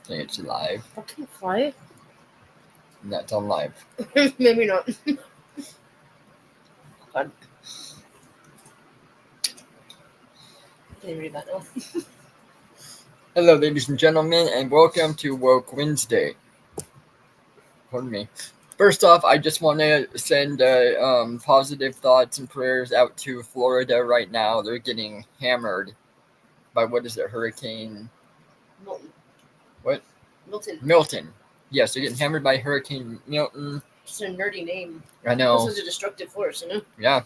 think it's live. That can fly? That's on live. Maybe not. God. Didn't read that now. Hello, ladies and gentlemen, and welcome to Woke Wednesday. Pardon me. First off, I just want to send positive thoughts and prayers out to Florida right now. They're getting hammered by, Hurricane... Milton. What? Milton. Yes, they're getting hammered by Hurricane Milton. Just a nerdy name. I know. This is a destructive force, you know? Yeah.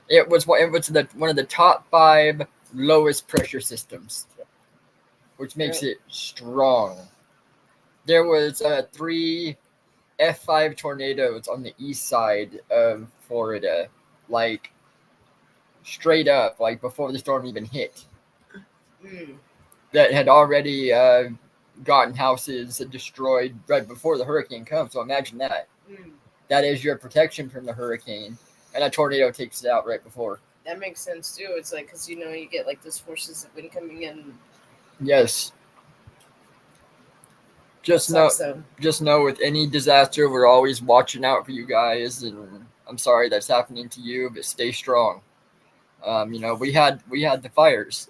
It was one of the top 5 lowest pressure systems, which makes it strong. There was 3 F5 tornadoes on the east side of Florida, like straight up, like before the storm even hit. That had already gotten houses destroyed right before the hurricane comes. So imagine that. That is your protection from the hurricane, and a tornado takes it out right before. That makes sense too. It's like, because you get like those forces of wind coming in. Yes. Just know with any disaster, we're always watching out for you guys, and I'm sorry that's happening to you, but stay strong. We had the fires,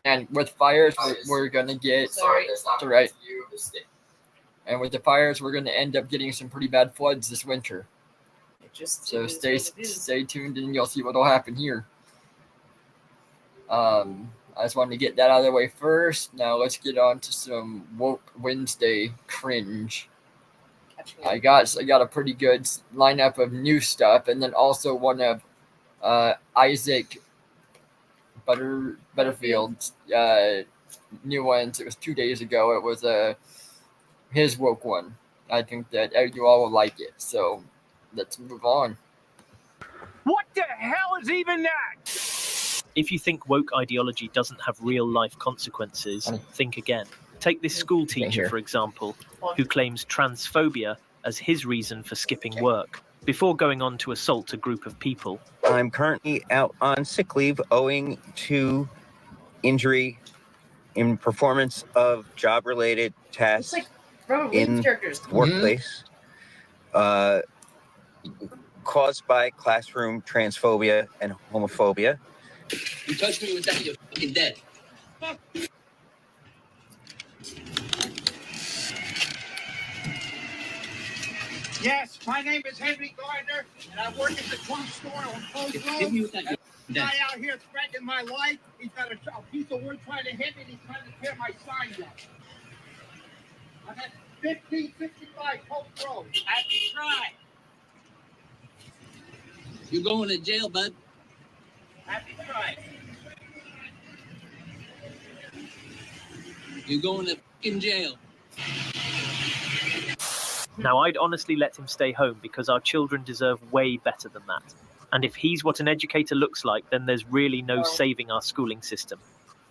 and with fires we're gonna get right. And with the fires, we're gonna end up getting some pretty bad floods this winter. So stay tuned, and you'll see what'll happen here. I just wanted to get that out of the way first. Now let's get on to some Woke Wednesday cringe. I got a pretty good lineup of new stuff, and then also one of Isaac Butterfield's new ones. It was 2 days ago. It was his woke one. I think that you all will like it. So let's move on. What the hell is even that? If you think woke ideology doesn't have real-life consequences, think again. Take this school teacher, for example, who claims transphobia as his reason for skipping work, before going on to assault a group of people. I'm currently out on sick leave owing to injury in performance of job-related tasks in the workplace, caused by classroom transphobia and homophobia. You touch me with that, you're fucking dead. Yes, my name is Henry Gardner, and I work at the Trump store on Post Road. Hit me with that, There's a guy out here threatening my life. He's got a piece of wood trying to hit me, and he's trying to tear my sign down. I'm at 1565 Post Road. Happy try. You're going to jail, bud. Happy try. You're going to fucking jail. Now, I'd honestly let him stay home because our children deserve way better than that. And if he's what an educator looks like, then there's really no saving our schooling system.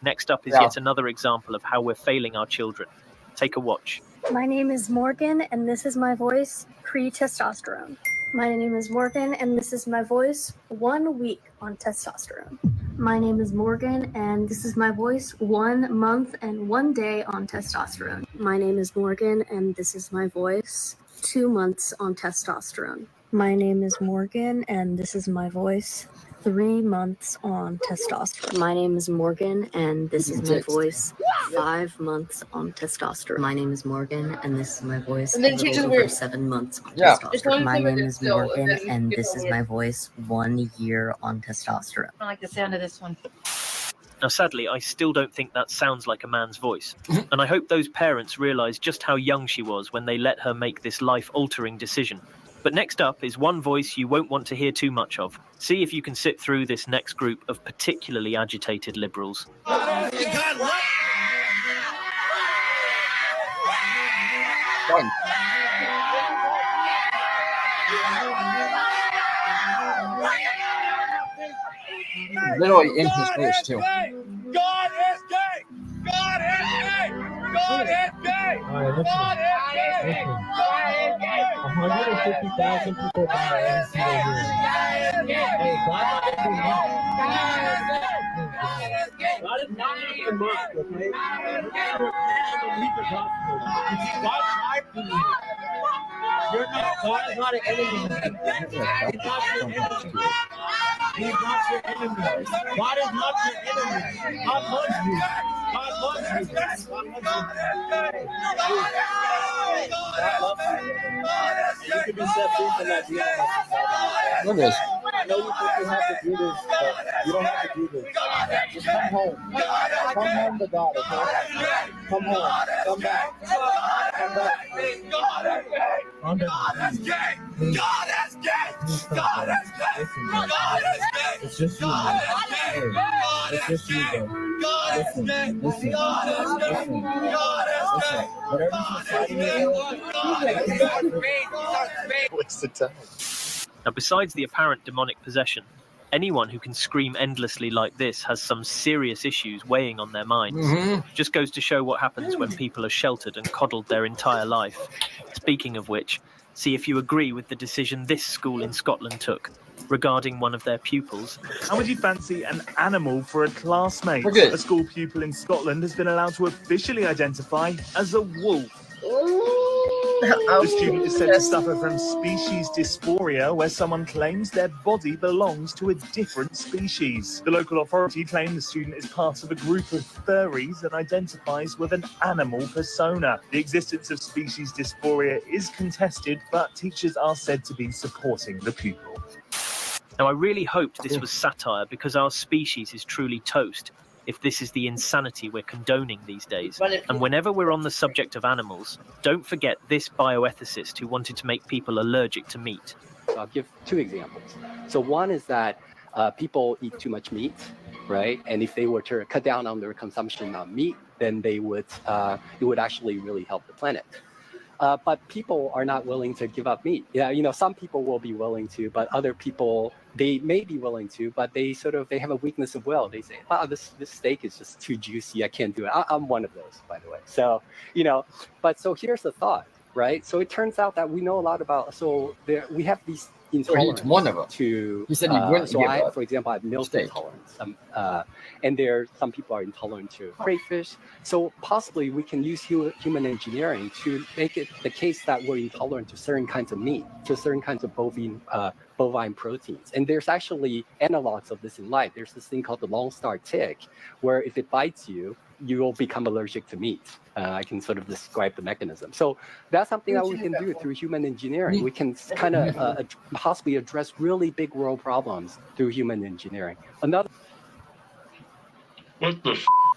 Next up is yet another example of how we're failing our children. Take a watch. My name is Morgan, and this is my voice pre-testosterone. My name is Morgan, and this is my voice 1 week on testosterone. My name is Morgan, and this is my voice 1 month and 1 day on testosterone. My name is Morgan, and this is my voice 2 months on testosterone. My name is Morgan, and this is my voice 3 months on testosterone. My name is Morgan, and this is my voice 5 months on testosterone. My name is Morgan, and this is my voice over 7 months on testosterone. My name is Morgan, and this is my voice 1 year on testosterone. I like the sound of this one. Now, sadly, I still don't think that sounds like a man's voice. And I hope those parents realize just how young she was when they let her make this life-altering decision. But next up is one voice you won't want to hear too much of. See if you can sit through this next group of particularly agitated liberals. Literally in his face, too. God is gay! God is gay! God is gay! God is gay! God is gay! 150,000 people buy MC a year. Hey, God is gay! God is not your monster, okay? God tried for you. You're not, God is not an enemy. He's not your enemy. He's not your enemy. God is not your enemy. God loves you. God loves you. God loves you. God loves you. You can be set free from that deal. Look at this. I know you think you have to do this, but you don't have to do this. Just come home. Come home to God, okay? Come home. Come back. Come back. Calm down. God is gay! God is gay! God is gay! God is gay! It's just you, man. Hey, it's just you, bro. Listen. Whatever you're fighting, Now, besides the apparent demonic possession, anyone who can scream endlessly like this has some serious issues weighing on their minds. Just goes to show what happens when people are sheltered and coddled their entire life. Speaking of which, see if you agree with the decision this school in Scotland took regarding one of their pupils. How would you fancy an animal for a classmate? We're good. A school pupil in Scotland has been allowed to officially identify as a wolf. The student is said to suffer from species dysphoria, where someone claims their body belongs to a different species. The local authority claimed the student is part of a group of furries and identifies with an animal persona. The existence of species dysphoria is contested, but teachers are said to be supporting the pupil. Now, I really hoped this was satire, because our species is truly toast, if this is the insanity we're condoning these days. And whenever we're on the subject of animals, don't forget this bioethicist who wanted to make people allergic to meat. I'll give two examples. So one is that people eat too much meat, right? And if they were to cut down on their consumption of meat, then they would it would actually really help the planet. But people are not willing to give up meat. Yeah, you know, some people will be willing to, but other people, they may be willing to, but they have a weakness of will. They say, wow, this steak is just too juicy. I can't do it. I'm one of those, by the way. So, you know, but so here's the thought, right? So it turns out that we know a lot about, we have these intolerance one of them. To, he said he wouldn't so give I, up for example, I have milk steak. intolerance. And some people are intolerant to crayfish. So possibly we can use human engineering to make it the case that we're intolerant to certain kinds of meat, to certain kinds of bovine proteins. And there's actually analogs of this in life. There's this thing called the long star tick, where if it bites you, you will become allergic to meat. I can sort of describe the mechanism. So that's something that we can do through human engineering. We can kind of possibly address really big world problems through human engineering. Another. What the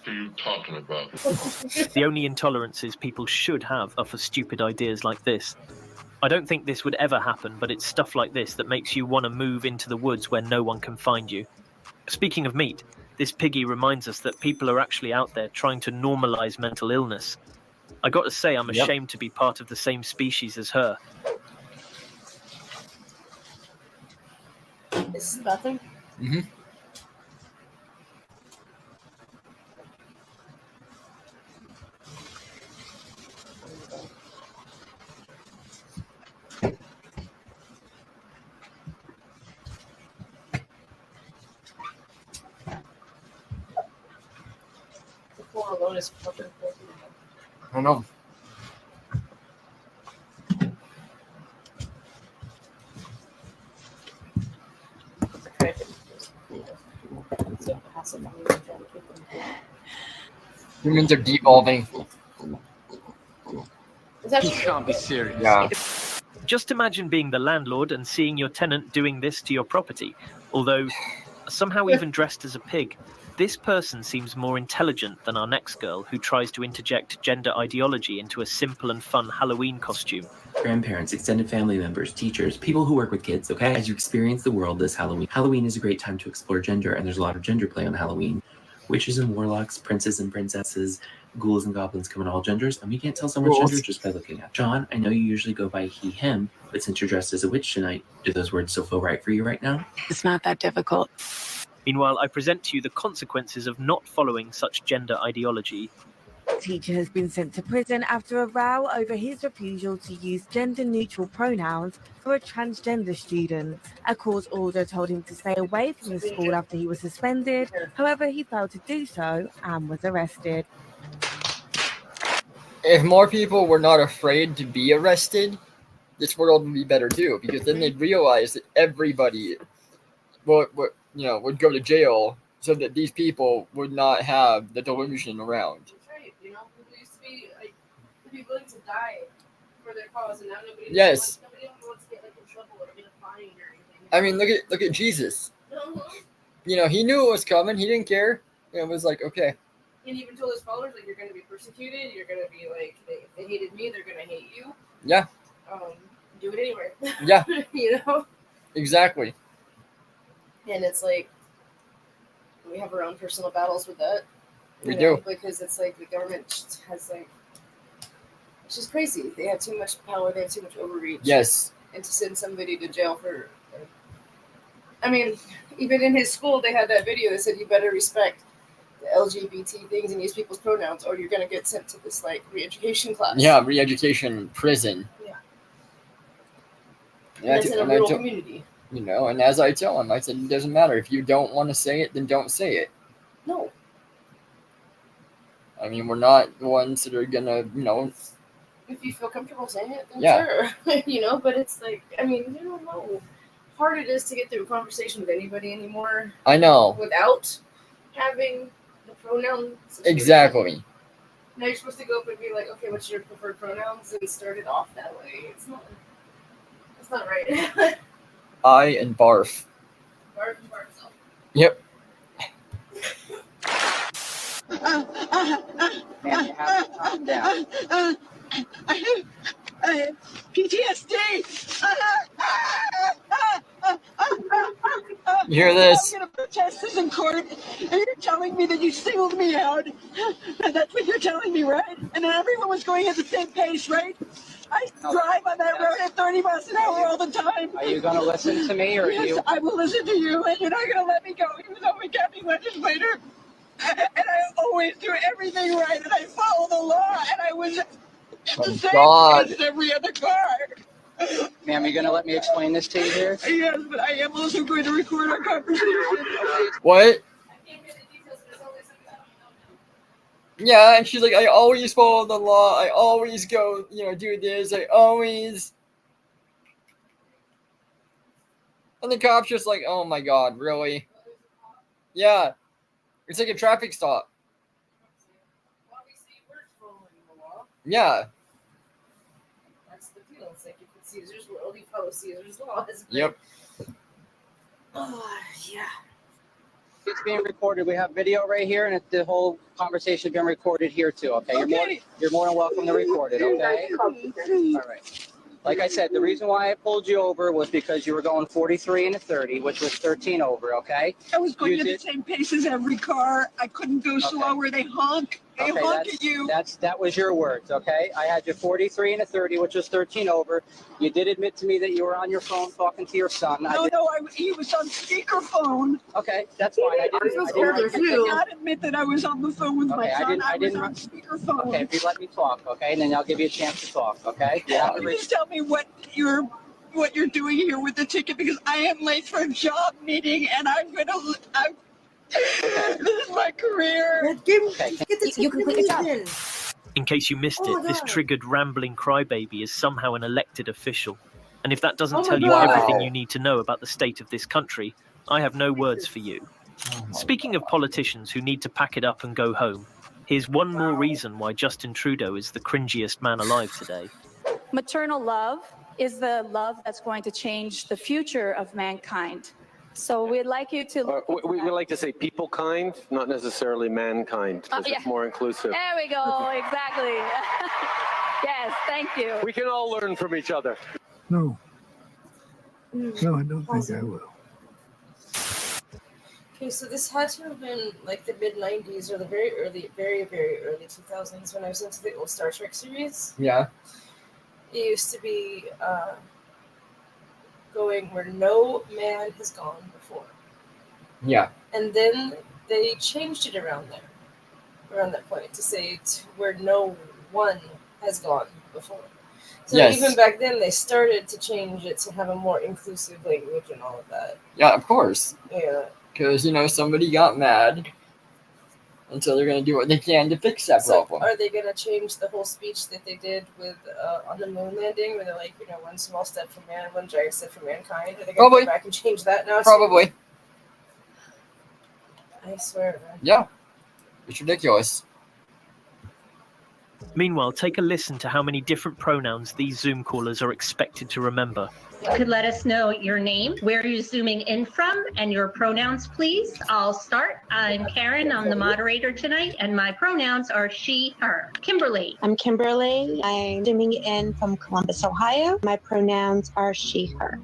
are you talking about? The only intolerances people should have are for stupid ideas like this. I don't think this would ever happen, but it's stuff like this that makes you want to move into the woods where no one can find you. Speaking of meat, this piggy reminds us that people are actually out there trying to normalize mental illness. I got to say, I'm ashamed to be part of the same species as her. Is nothing? Mm-hmm. Alone is fucking I don't know. Humans are devolving. You can't be serious. Yeah. Just imagine being the landlord and seeing your tenant doing this to your property, although somehow even dressed as a pig. This person seems more intelligent than our next girl, who tries to interject gender ideology into a simple and fun Halloween costume. Grandparents, extended family members, teachers, people who work with kids, okay? As you experience the world this Halloween, Halloween is a great time to explore gender, and there's a lot of gender play on Halloween. Witches and warlocks, princes and princesses, ghouls and goblins come in all genders, and we can't tell someone's gender just by looking at. John, I know you usually go by he, him, but since you're dressed as a witch tonight, do those words still feel right for you right now? It's not that difficult. Meanwhile, I present to you the consequences of not following such gender ideology. Teacher has been sent to prison after a row over his refusal to use gender-neutral pronouns for a transgender student. A court order told him to stay away from the school after he was suspended. However, he failed to do so and was arrested. If more people were not afraid to be arrested, this world would be better too, because then they'd realize that everybody would go to jail, so that these people would not have the delusion around. That's right. People used to be willing to die for their cause, and now nobody. Yes. Nobody wants to get in trouble or get fined or anything. I mean, look at Jesus. He knew it was coming. He didn't care. It was like, okay. And even told his followers, like, you're going to be persecuted. You're going to be like, if they hated me, they're going to hate you. Yeah. Do it anyway. Yeah. Exactly. And it's like, we have our own personal battles with that. We do. Because it's like the government has it's just crazy. They have too much power. They have too much overreach. Yes. And to send somebody to jail for, I mean, even in his school, they had that video that said you better respect the LGBT things and use people's pronouns, or you're gonna get sent to this re-education class. Yeah, re-education prison. Yeah. Yeah, that's in a rural community. And as I tell him, I said, it doesn't matter. If you don't want to say it, then don't say it. No. I mean, we're not the ones that are gonna, If you feel comfortable saying it, then yeah. sure. But it's like, I mean, you don't know how hard it is to get through a conversation with anybody anymore. I know. Without having the pronoun situation. Exactly. Now you're supposed to go up and be like, okay, what's your preferred pronouns, and start it off that way. It's not right. I and barf. Barf and barf self. Yep. Man, you have to calm down. I have PTSD. You hear this? I'm going to protest this in court, and you're telling me that you singled me out. That's what you're telling me, right? And then everyone was going at the same pace, right? I drive on that road at 30 miles an hour all the time. Are you going to listen to me, or yes, you? I will listen to you, and you're not going to let me go, even though we can't be legislator. And I always do everything right, and I follow the law, and I was at the same pace as every other car. Ma'am, are you going to let me explain this to you here? Yes, but I am also going to record our conversation. What? Yeah, and she's like, I always follow the law. I always go, do this. I always. And the cop's just like, oh my God, really? Yeah. It's like a traffic stop. Yeah. That's the deal. It's like, if it's Caesar's world, you follow Caesar's laws. Yep. Oh, yeah. It's being recorded. We have video right here, and the whole conversation is being recorded here too. Okay, you're more than welcome to record it. Okay. All right. Like I said, the reason why I pulled you over was because you were going 43 and a 30, which was 13 over. Okay. I was going at the same pace as every car. I couldn't go slower. They honk. They honk at you. That was your words. Okay. I had you 43 and a 30, which was 13 over. You did admit to me that you were on your phone talking to your son. No, he was on speakerphone. Okay, that's fine. I did not admit that I was on the phone with my son. I was on speakerphone. Okay, if you let me talk, okay, and then I'll give you a chance to talk, okay? Please tell me what you're doing here with the ticket, because I am late for a job meeting, and this is my career. You can quit your job. In case you missed it, this triggered rambling crybaby is somehow an elected official. And if that doesn't tell you everything you need to know about the state of this country, I have no words for you. Speaking of politicians who need to pack it up and go home, here's one more reason why Justin Trudeau is the cringiest man alive today. Maternal love is the love that's going to change the future of mankind. So we'd like you to... we like to say people kind, not necessarily mankind, because it's more inclusive. There we go, exactly. Yes, thank you. We can all learn from each other. No, I don't think I will. Okay, so this had to have been like the mid-90s or the very, very early 2000s when I was into the old Star Trek series. Yeah. It used to be going where no man has gone before. Yeah. And then they changed it around there. around that point to say where no one has gone before. So Yes. even back then, they started to change it to have a more inclusive language and all of that. Yeah, of course. Yeah. Because, somebody got mad, and so they're going to do what they can to fix that problem. Are they going to change the whole speech that they did with on the moon landing, where they're like, one small step for man, one giant step for mankind? Are they going to go back and change that now? Probably. I swear, man. Yeah. It's ridiculous. Meanwhile, take a listen to how many different pronouns these Zoom callers are expected to remember. You could let us know your name, where you're zooming in from, and your pronouns, please. I'll start. I'm Karen. I'm the moderator tonight, and my pronouns are she, her. Kimberly. I'm Kimberly. I'm zooming in from Columbus, Ohio. My pronouns are she, her.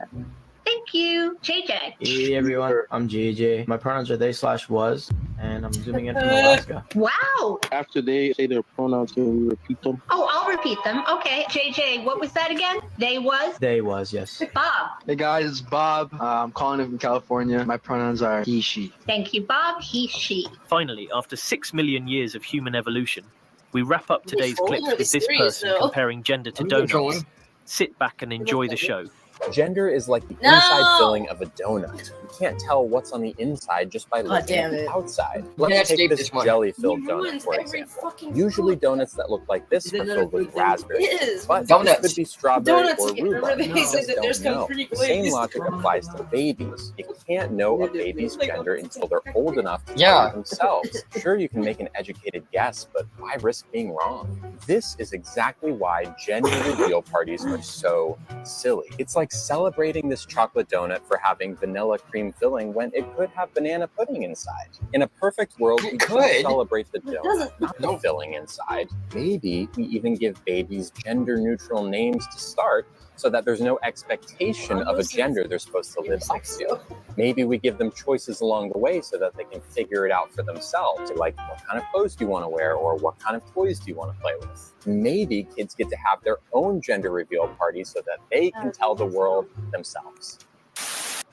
Thank you. JJ. Hey everyone, I'm JJ. My pronouns are they/was, and I'm zooming in from Alaska. Wow. After they say their pronouns, can you repeat them? Oh, I'll repeat them. Okay. JJ, what was that again? They was, yes. Bob. Hey guys, it's Bob. I'm calling in from California. My pronouns are he, she. Thank you, Bob. He, she. Finally, after 6 million years of human evolution, we wrap up today's trolling clips or with the this series person now? comparing gender to donuts. Sit back and enjoy the show. Gender is like the No! inside filling of a donut. You can't tell what's on the inside just by looking at damn the it. outside. Yeah, Let's take escape this this one. jelly-filled He donut, ruins for every example. fucking Usually food. donuts that look like this are filled with raspberries. It is. But Donuts. this could be strawberry Donuts or again. Remember rhubarb. they said that Don't there's come know. pretty The same glazed. logic applies to babies. You can't know a baby's gender until they're old enough to Yeah. tell themselves. Sure, you can make an educated guess, but why risk being wrong? This is exactly why gender reveal parties are so silly. It's like celebrating this chocolate donut for having vanilla cream filling when it could have banana pudding inside. In a perfect world, we could. just celebrate the donut, doesn't. not the filling inside. Maybe we even give babies gender-neutral names to start so that there's no expectation of a gender they're supposed to live up to. Maybe we give them choices along the way so that they can figure it out for themselves, like what kind of clothes do you want to wear or what kind of toys do you want to play with. Maybe kids get to have their own gender reveal party so that they can tell the world themselves.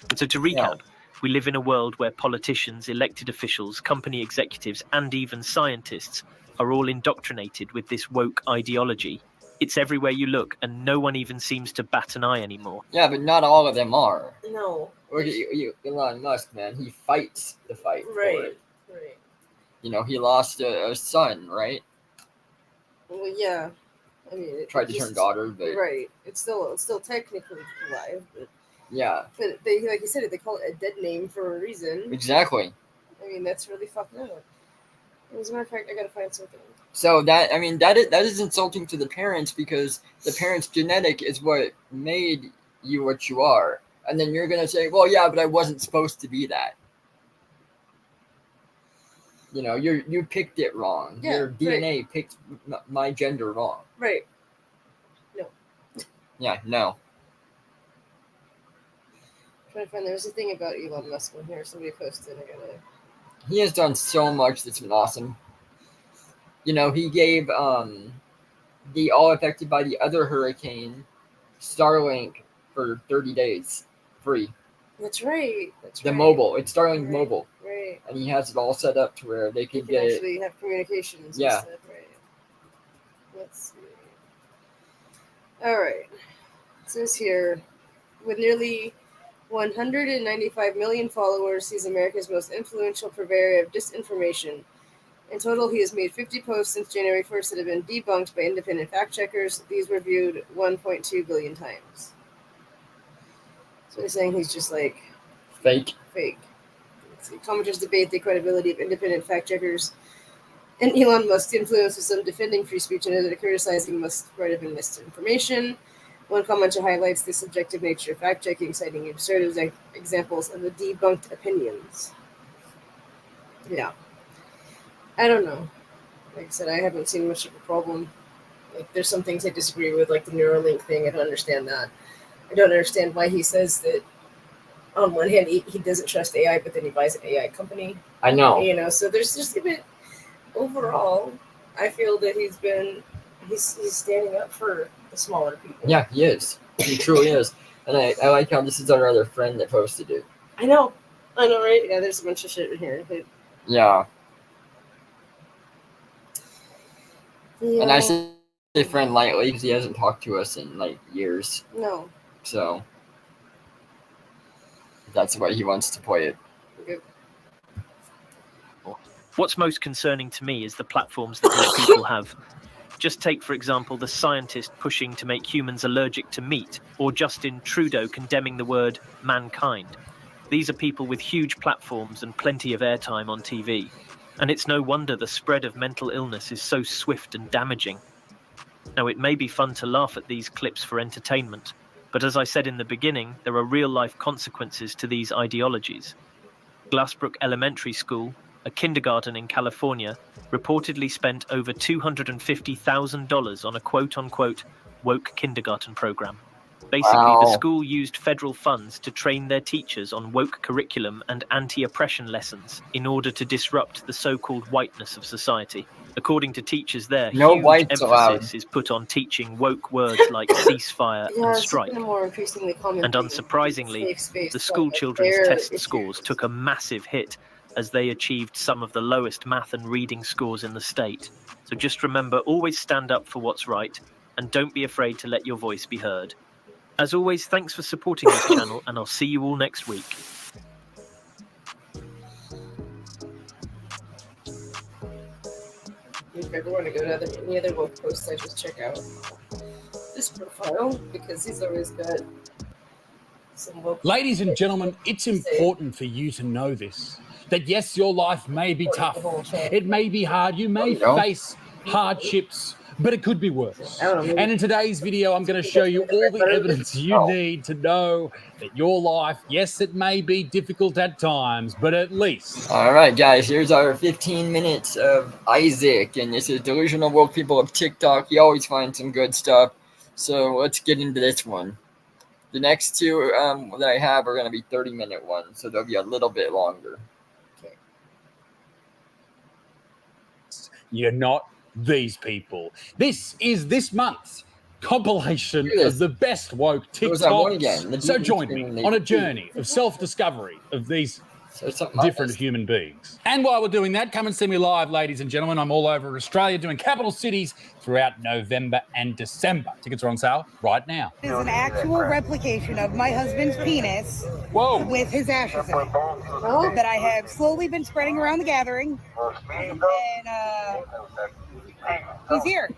And so to recap, we live in a world where politicians, elected officials, company executives, and even scientists are all indoctrinated with this woke ideology. It's everywhere you look, and no one even seems to bat an eye anymore. Yeah, but not all of them are. No. Look at Elon Musk, man. He fights the fight. for Right. it. Right. He lost a son, right? Well, yeah. I mean, it Tried to just- turn daughter, but Right. It's still technically alive, but yeah, they, like you said, they call it a dead name for a reason. exactly. I mean, that's really fucked up. As a matter of fact, I gotta find something. So that is insulting to the parents, because the parents' genetic is what made you what you are, and then you're gonna say, "Well, yeah, but I wasn't supposed to be that." You picked it wrong. Yeah, Your DNA picked my gender wrong. Right. No. Yeah, no. I'm trying to find. There's a thing about Elon Musk on here. Somebody posted. I gotta. He has done so much that's been awesome. He gave the all affected by the other hurricane Starlink for 30 days free. That's right. The mobile. It's Starlink mobile. Right. And he has it all set up to where they You can can get actually have communications. Yeah. Instead, right. Let's see. All right. It says here, with nearly 195 million followers, he's America's most influential purveyor of disinformation. In total, he has made 50 posts since January 1st that have been debunked by independent fact checkers. These were viewed 1.2 billion times. So they're saying he's just like fake. Let's see. Commenters debate the credibility of independent fact checkers and Elon Musk's influence, with some defending free speech and others criticizing Musk's spread of misinformation. One commenter highlights the subjective nature of fact checking, citing absurd examples of the debunked opinions. Yeah. I don't know. Like I said, I haven't seen much of a problem. Like, there's some things I disagree with, like the Neuralink thing. I don't understand that. I don't understand why he says that. On one hand, he doesn't trust AI, but then he buys an AI company. I know. So there's just a bit. Overall, I feel that he's standing up for the smaller people. Yeah, he is. He truly is. And I like how this is our other friend that posted it. I know, right? Yeah, there's a bunch of shit in here. Yeah. Yeah. And I say friend lightly because he hasn't talked to us in like years. No. So that's the way he wants to play it. Yep. What's most concerning to me is the platforms that these people have. Just take, for example, the scientist pushing to make humans allergic to meat, or Justin Trudeau condemning the word mankind. These are people with huge platforms and plenty of airtime on TV. And it's no wonder the spread of mental illness is so swift and damaging. Now, it may be fun to laugh at these clips for entertainment, but as I said in the beginning, there are real-life consequences to these ideologies. Glassbrook Elementary School, a kindergarten in California, reportedly spent over $250,000 on a quote-unquote woke kindergarten program. Basically, the school used federal funds to train their teachers on woke curriculum and anti-oppression lessons in order to disrupt the so-called whiteness of society. According to teachers there, No huge whites allowed. emphasis is put on teaching woke words like ceasefire Yeah, and it's strike. becoming more increasingly common. And unsurprisingly, safe space, the school but children's there test issues. scores took a massive hit as they achieved some of the lowest math and reading scores in the state. So just remember, always stand up for what's right, and don't be afraid to let your voice be heard. As always, thanks for supporting this channel, and I'll see you all next week. If I ever want to go to any other woke posts, I just check out this profile because he's always got some woke. Ladies and gentlemen, it's important for you to know this. That yes, your life may be tough. It may be hard. You may face hardships, but it could be worse. And in today's video, I'm going to show you all the evidence you need to know that your life, yes, it may be difficult at times, but at least. All right, guys, here's our 15 minutes of Isaac, and this is Delusional Woke People of TikTok. You always find some good stuff, so let's get into this one. The next two that I have are going to be 30-minute ones, so they'll be a little bit longer. You're not these people. This is this month's compilation of the best woke TikToks. So join me on a journey of self-discovery of these different human beings. And while we're doing that, come and see me live, ladies and gentlemen. I'm all over Australia doing capital cities throughout November and December. Tickets are on sale right now. This is an actual replication of my husband's penis with his ashes in it that I have slowly been spreading around the gathering. And he's here.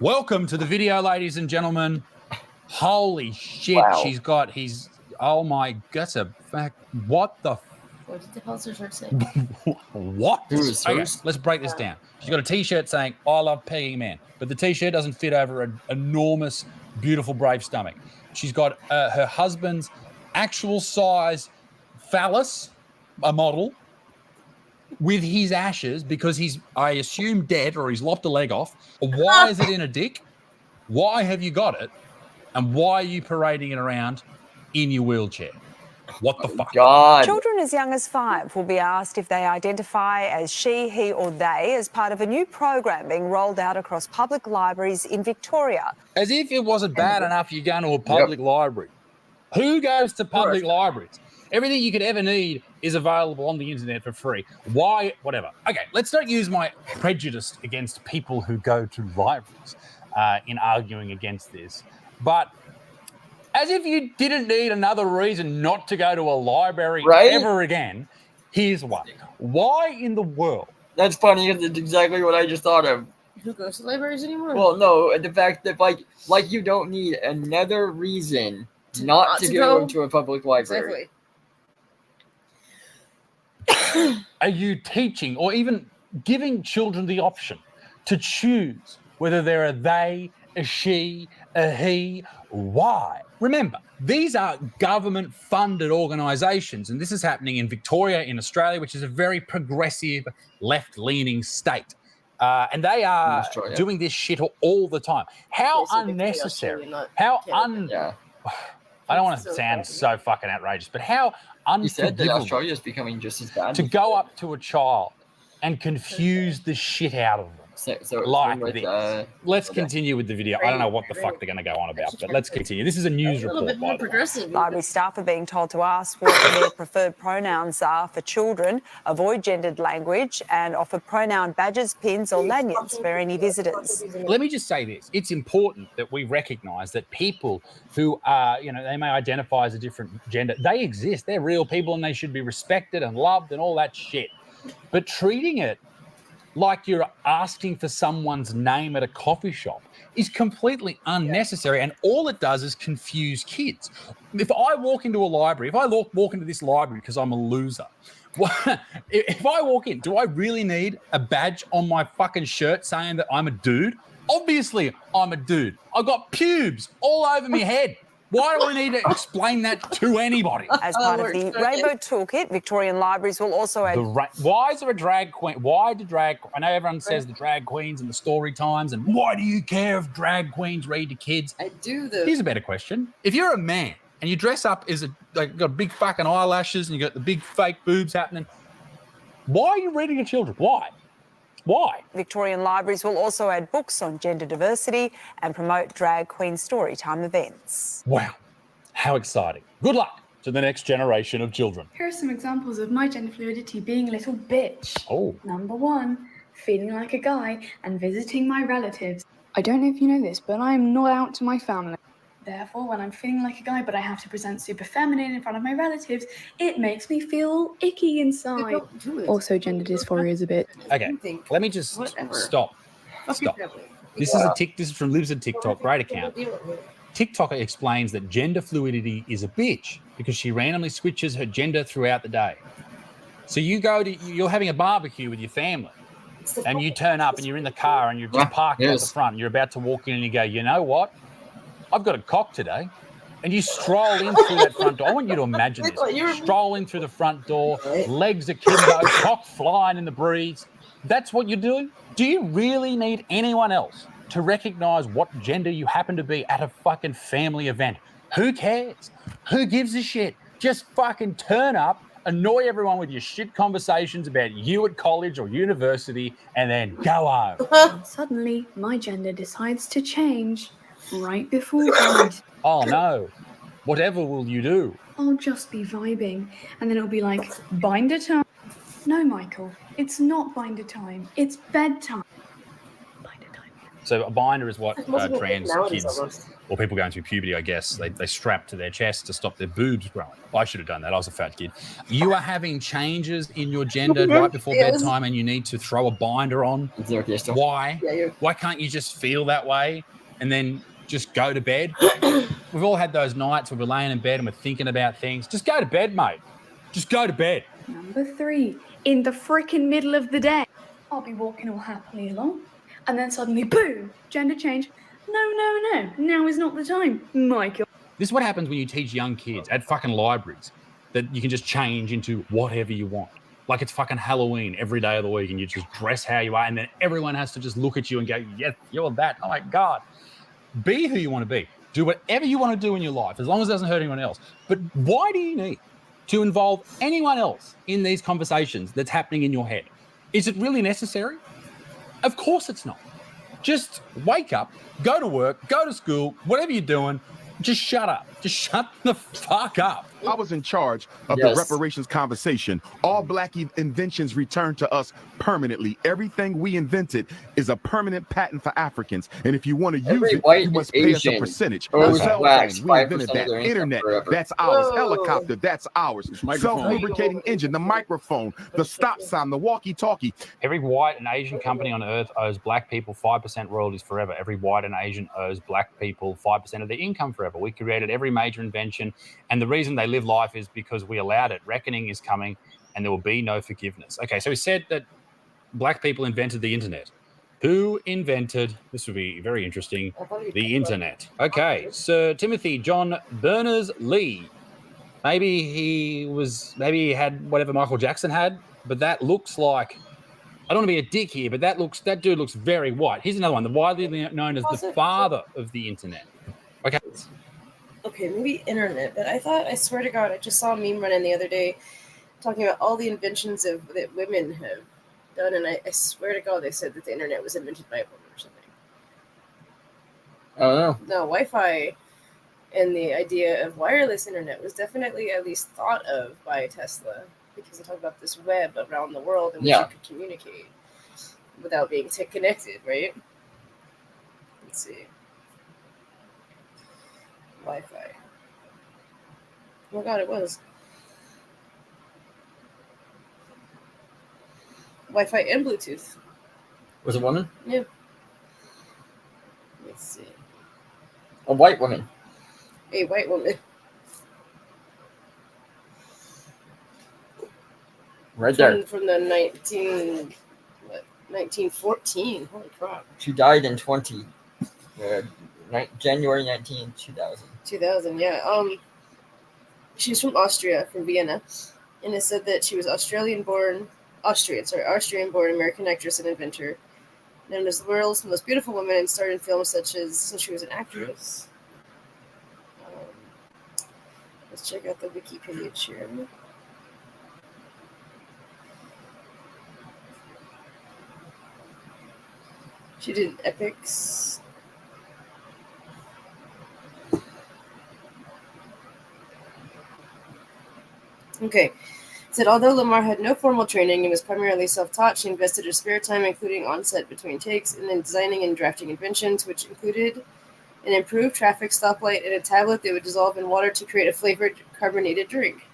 Welcome to the video, ladies and gentlemen. Holy shit, she's got his... Oh my, that's a fact. What the... What the hell is her saying? What? Okay, let's break this down. She's got a t-shirt saying, I love pegging man. But the t-shirt doesn't fit over an enormous, beautiful, brave stomach. She's got her husband's actual size phallus, a model, with his ashes because he's, I assume, dead or he's lopped a leg off. Why is it in a dick? Why have you got it? And why are you parading it around in your wheelchair? What the fuck? Children as young as 5 will be asked if they identify as she, he or they as part of a new program being rolled out across public libraries in Victoria. As if it wasn't bad enough you're going to a public library. Who goes to public libraries? Everything you could ever need is available on the internet for free. Why? Whatever. Okay, let's not use my prejudice against people who go to libraries in arguing against this. But as if you didn't need another reason not to go to a library ever again, here's one. Why in the world? That's funny because it's exactly what I just thought of. Who goes to libraries anymore? Well, no, the fact that like you don't need another reason not to go to a public library. Exactly. Are you teaching or even giving children the option to choose whether they're a they, a she, a he? Why? Remember, these are government-funded organisations, and this is happening in Victoria, in Australia, which is a very progressive, left-leaning state. And they are doing this shit all the time. How unnecessary, how I don't want to sound so fucking outrageous, but how You said that Australia is becoming just as bad. to go up to a child and confuse the shit out of them Let's continue with the video. I don't know what the fuck they're going to go on about, but let's continue. This is a news report, by the way. Library staff are being told to ask what their preferred pronouns are for children, avoid gendered language, and offer pronoun badges, pins, or lanyards for any visitors. Let me just say this. It's important that we recognise that people who are, they may identify as a different gender, they exist. They're real people and they should be respected and loved and all that shit. But treating it like you're asking for someone's name at a coffee shop is completely unnecessary, and all it does is confuse kids. If I walk into a library, if I walk into this library because I'm a loser, if I walk in, do I really need a badge on my fucking shirt saying that I'm a dude? Obviously, I'm a dude. I've got pubes all over my head. Why do I need to explain that to anybody? As part of the Rainbow Toolkit, Victorian libraries will also add... Why is there a drag queen? I know everyone says the drag queens and the story times, and why do you care if drag queens read to kids? I do, though. Here's a better question. If you're a man and you dress up as got big fucking eyelashes and you got the big fake boobs happening, why are you reading to children? Why? Victorian libraries will also add books on gender diversity and promote drag queen storytime events. Wow, how exciting. Good luck to the next generation of children. Here are some examples of my gender fluidity being a little bitch. Oh. Number 1, feeling like a guy and visiting my relatives. I don't know if you know this, but I'm not out to my family. Therefore, when I'm feeling like a guy but I have to present super feminine in front of my relatives, it makes me feel icky inside. Also, gender dysphoria is a bit... Okay, let me just stop. This is from Lives on TikTok, great account. TikTok explains that gender fluidity is a bitch because she randomly switches her gender throughout the day. So you're having a barbecue with your family and you turn up and you're in the car and you're just parked at the front and you're about to walk in and you go, you know what? I've got a cock today. And you stroll in through that front door. I want you to imagine this. Stroll in through the front door, legs akimbo, cock flying in the breeze. That's what you're doing? Do you really need anyone else to recognise what gender you happen to be at a fucking family event? Who cares? Who gives a shit? Just fucking turn up, annoy everyone with your shit conversations about you at college or university, and then go home. Suddenly, my gender decides to change right before bed. Oh no. Whatever will you do? I'll just be vibing, and then it'll be like, binder time. No, Michael, it's not binder time. It's bedtime. So a binder is what trans kids or people going through puberty, I guess, they strap to their chest to stop their boobs growing. I should have done that. I was a fat kid. You are having changes in your gender right before bedtime and you need to throw a binder on. Why? Why can't you just feel that way and then just go to bed? We've all had those nights where we're laying in bed and we're thinking about things. Just go to bed, mate. Just go to bed. Number 3, in the freaking middle of the day, I'll be walking all happily along, and then suddenly, boom, gender change. No, now is not the time, Michael. This is what happens when you teach young kids at fucking libraries, that you can just change into whatever you want. Like it's fucking Halloween every day of the week and you just dress how you are and then everyone has to just look at you and go, yes, you're that. Oh my God. Be who you want to be. Do whatever you want to do in your life, as long as it doesn't hurt anyone else. But why do you need to involve anyone else in these conversations that's happening in your head? Is it really necessary? Of course it's not. Just wake up, go to work, go to school, whatever you're doing, just shut up. Just shut the fuck up. I was in charge of the reparations conversation. All black inventions returned to us permanently. Everything we invented is a permanent patent for Africans. And if you want to use it, you must pay us a percentage. The cell phone, we invented that. Internet, that's ours. Helicopter, that's ours. Self-lubricating engine, the microphone, the stop sign, the walkie-talkie. Every white and Asian company on earth owes black people 5% royalties forever. Every white and Asian owes black people 5% of their income forever. We created every major invention, and the reason they live life is because we allowed it. Reckoning is coming, and there will be no forgiveness. Okay, so we said that black people invented the internet. Who invented, this would be very interesting, the internet? Okay, Sir Timothy John Berners-Lee. Maybe he had whatever Michael Jackson had, but that looks like, I don't want to be a dick here, but that dude looks very white. Here's another one, the widely known as the father of the internet. Okay. Okay, maybe internet, but I swear to God, I just saw a meme running the other day talking about all the inventions that women have done, and I swear to God, they said that the internet was invented by a woman or something. I don't know. No, Wi-Fi and the idea of wireless internet was definitely at least thought of by Tesla, because they talk about this web around the world in which you could communicate without being connected, right? Let's see. Wi-Fi. Oh my God, it was. Wi-Fi and Bluetooth. Was a woman? Yeah. Let's see. A white woman. A white woman. Right there. From the 1914. Holy crap. She died in January 19, 2000. 2000, yeah. She's from Austria, from Vienna, and it said that she was Austrian-born American actress and inventor, known as the world's most beautiful woman, and starred in films such as since she was an actress. Let's check out the wiki page here. She did epics. Okay. It said, although Lamar had no formal training and was primarily self-taught, she invested her spare time, including on-set between takes, in designing and drafting inventions, which included an improved traffic stoplight and a tablet that would dissolve in water to create a flavored carbonated drink.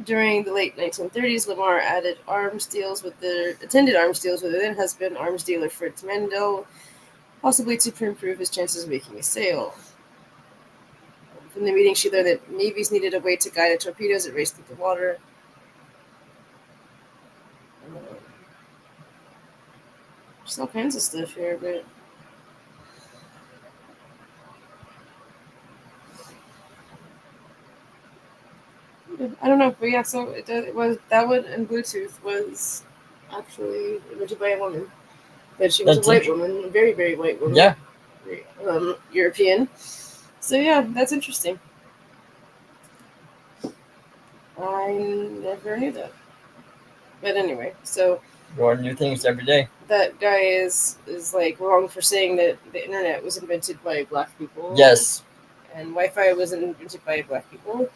During the late 1930s, Lamar attended arms deals with her then husband, arms dealer Fritz Mendel, possibly to improve his chances of making a sale. From the meeting, she learned that navies needed a way to guide the torpedoes that raced through the water. There's all kinds of stuff here, but I don't know. But yeah, so it was that one, and Bluetooth was actually invented by a woman, but she was a white woman, a very, very white woman. Yeah. European. So yeah, that's interesting. I never knew that. But anyway, so you learn new things every day. That guy is like wrong for saying that the internet was invented by black people. Yes. And Wi-Fi wasn't invented by black people.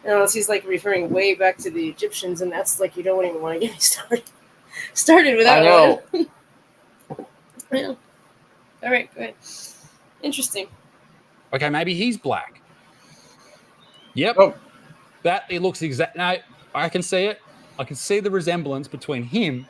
Unless he's like referring way back to the Egyptians, and that's like you don't even want to get me started with that. I know. Yeah. All right, go ahead. Interesting. Okay, maybe he's black. Yep. Oh. That it looks exact. No, I can see it. I can see the resemblance between him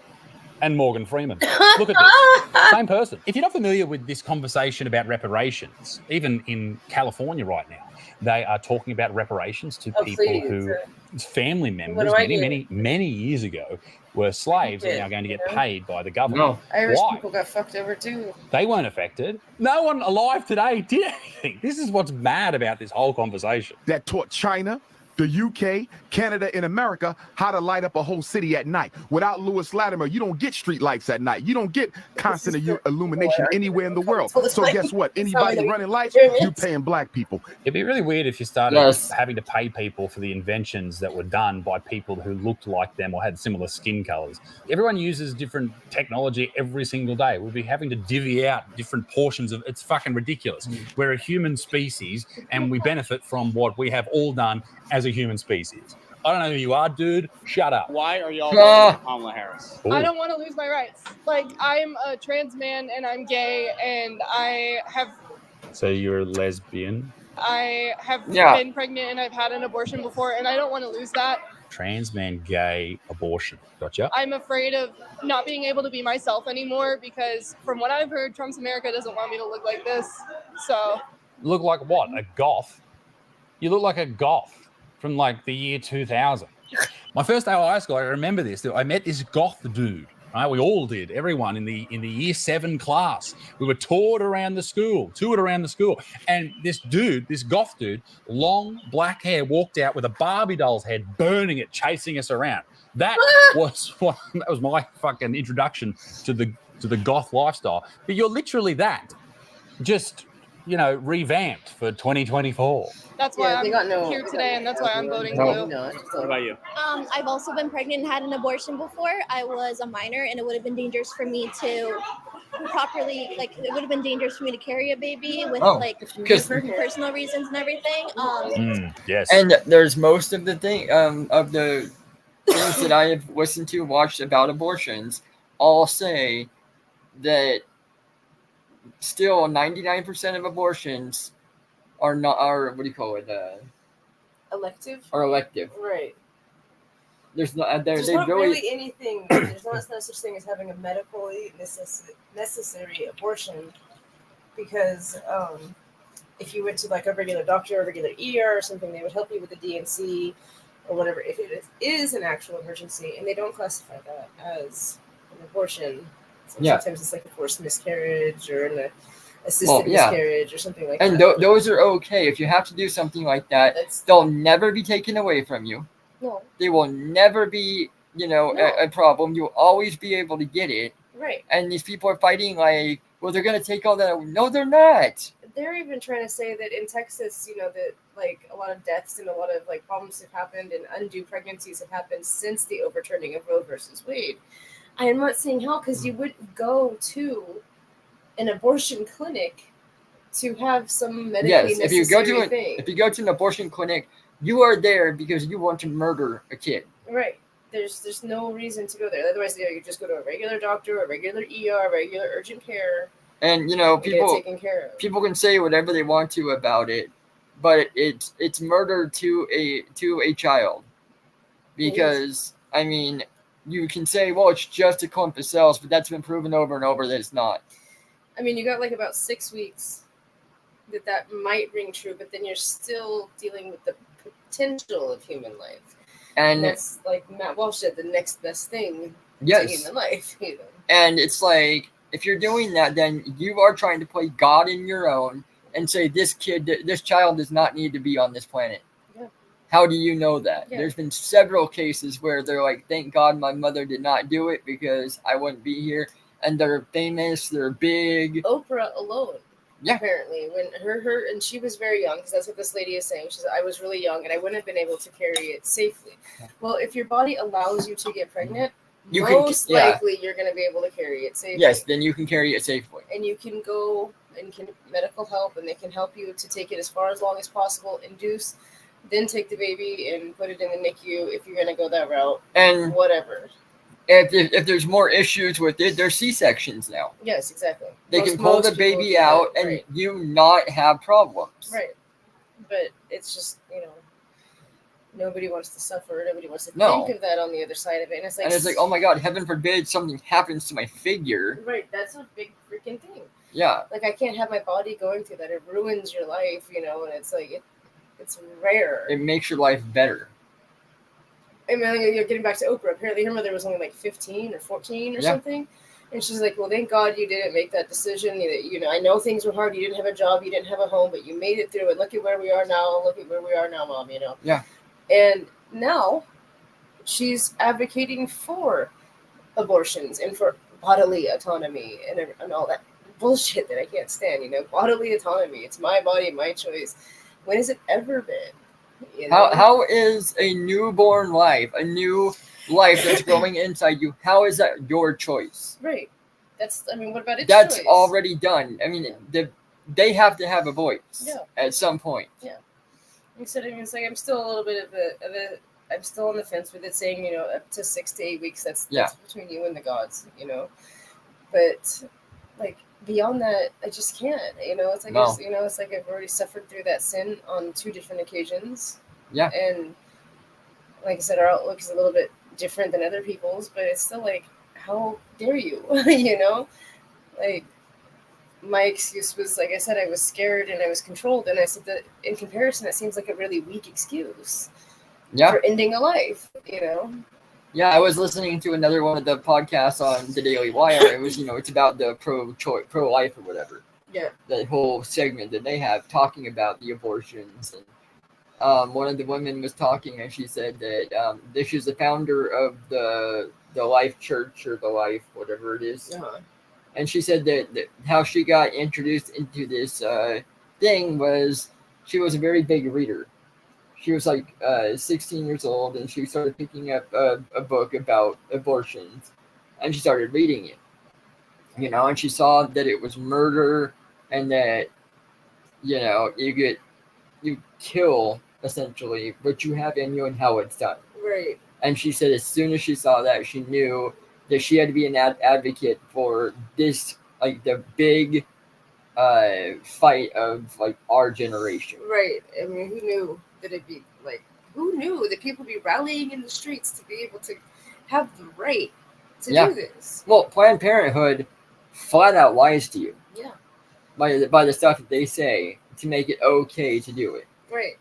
and Morgan Freeman. Look at this. Same person. If you're not familiar with this conversation about reparations, even in California right now, they are talking about reparations to people whose family members many years ago were slaves and now going to get paid by the government. No. Irish people got fucked over too. They weren't affected. No one alive today did anything. This is what's mad about this whole conversation. That taught China, the UK, Canada, and America how to light up a whole city at night. Without Lewis Latimer, you don't get street lights at night. You don't get constant illumination anywhere in the world. So guess what? Anybody running lights, you're paying black people. It'd be really weird if you started having to pay people for the inventions that were done by people who looked like them or had similar skin colors. Everyone uses different technology every single day. We'll be having to divvy out different portions of it's fucking ridiculous. We're a human species and we benefit from what we have all done as a human species. I don't know who you are, dude. Shut up. Why are y'all voting for Kamala Harris? I don't want to lose my rights. Like, I'm a trans man and I'm gay and I have... So you're a lesbian? I have been pregnant and I've had an abortion before and I don't want to lose that. Trans man, gay, abortion. Gotcha. I'm afraid of not being able to be myself anymore because from what I've heard, Trump's America doesn't want me to look like this. So... Look like what? A goth? You look like a goth from like the year 2000. My first day of high school, I remember this. I met this goth dude. Right? We all did. Everyone in the year 7 class. We were toured around the school. And this dude, this goth dude, long black hair, walked out with a Barbie doll's head, burning it, chasing us around. That was my fucking introduction to the goth lifestyle. But you're literally that. Just revamped for 2024. That's why I'm here today, and that's why I'm voting blue. What about you? I've also been pregnant and had an abortion before. I was a minor, and it would have been dangerous for me to properly, it would have been dangerous for me to carry a baby with personal reasons and everything. Yes. And there's most of the things that I have listened to, watched about abortions, all say that still 99% of abortions are what do you call it? Elective. Are elective. Right. There's not really anything. There's not such thing as having a medically necessary abortion, because if you went to like a regular doctor or a regular ER or something, they would help you with the DNC or whatever. If it is an actual emergency, and they don't classify that as an abortion, so sometimes it's like a forced miscarriage or an assisted miscarriage or something like that. And those are okay. If you have to do something like that, they'll never be taken away from you. No. They will never be, a problem. You'll always be able to get it. Right. And these people are fighting like, well, they're going to take all that. No, they're not. They're even trying to say that in Texas, that like a lot of deaths and a lot of like problems have happened and undue pregnancies have happened since the overturning of Roe versus Wade. I am not seeing how, because you wouldn't go to an abortion clinic to have some medically necessary thing. If you go to an abortion clinic, you are there because you want to murder a kid. Right. There's no reason to go there. Otherwise, you just go to a regular doctor, a regular ER, regular urgent care. And people can say whatever they want to about it, but it's murder to a child. Because you can say, well, it's just a clump of cells, but that's been proven over and over that it's not. You got like about 6 weeks that might ring true, but then you're still dealing with the potential of human life. And that's like Matt Walsh said, the next best thing to human life. And it's like, if you're doing that, then you are trying to play God in your own and say this child does not need to be on this planet. Yeah. How do you know that? Yeah. There's been several cases where they're like, thank God my mother did not do it because I wouldn't be here. And they're famous, they're big. Oprah alone. Yeah. Apparently, when her and she was very young, because that's what this lady is saying. She said, I was really young and I wouldn't have been able to carry it safely. Well, if your body allows you to get pregnant, most likely you're going to be able to carry it safely. Yes, then you can carry it safely. And you can go and get medical help, and they can help you to take it as far as long as possible, induce, then take the baby and put it in the NICU if you're going to go that route. And whatever. If there's more issues with it, there's C-sections now. Yes, exactly. They can pull the baby out and you not have problems. Right. But it's just, nobody wants to suffer. Nobody wants to think of that on the other side of it. And it's like, oh my God, heaven forbid something happens to my figure. Right. That's a big freaking thing. Yeah. Like, I can't have my body going through that. It ruins your life, and it's like, it's rare. It makes your life better. You're getting back to Oprah. Apparently her mother was only like 15 or 14 or something. And she's like, well, thank God you didn't make that decision. I know things were hard. You didn't have a job. You didn't have a home, but you made it through. And look at where we are now. Look at where we are now, Mom, Yeah. And now she's advocating for abortions and for bodily autonomy and all that bullshit that I can't stand, bodily autonomy. It's my body, my choice. When has it ever been? How is a newborn life, a new life that's growing inside you, how is that your choice? Right. What about its That's choice? already done. They have to have a voice at some point. Yeah. It's like I'm still a little bit of a I'm still on the fence with it, saying, up to 6 to 8 weeks, that's between you and the gods, But like beyond that, I just can't. It's like it's like I've already suffered through that sin on 2 different occasions. Yeah. And like I said, our outlook is a little bit different than other people's, but it's still like, how dare you? Like my excuse was, like I said, I was scared and I was controlled, and I said that in comparison, that seems like a really weak excuse. Yeah. For ending a life, Yeah, I was listening to another one of the podcasts on the Daily Wire. It was, it's about the pro-life or whatever. Yeah. The whole segment that they have talking about the abortions. And one of the women was talking, and she said that she's the founder of the Life Church or the Life, whatever it is. Uh-huh. And she said that how she got introduced into this thing was she was a very big reader. She was like 16 years old, and she started picking up a book about abortions, and she started reading it. And she saw that it was murder, and that you kill essentially what you have in you and how it's done. Right. And she said as soon as she saw that, she knew that she had to be an advocate for this, like the big fight of like our generation. Right. I mean, who knew that it'd be like? Who knew that people would be rallying in the streets to be able to have the right to do this? Well, Planned Parenthood flat out lies to you. Yeah. By the stuff that they say to make it okay to do it. Right.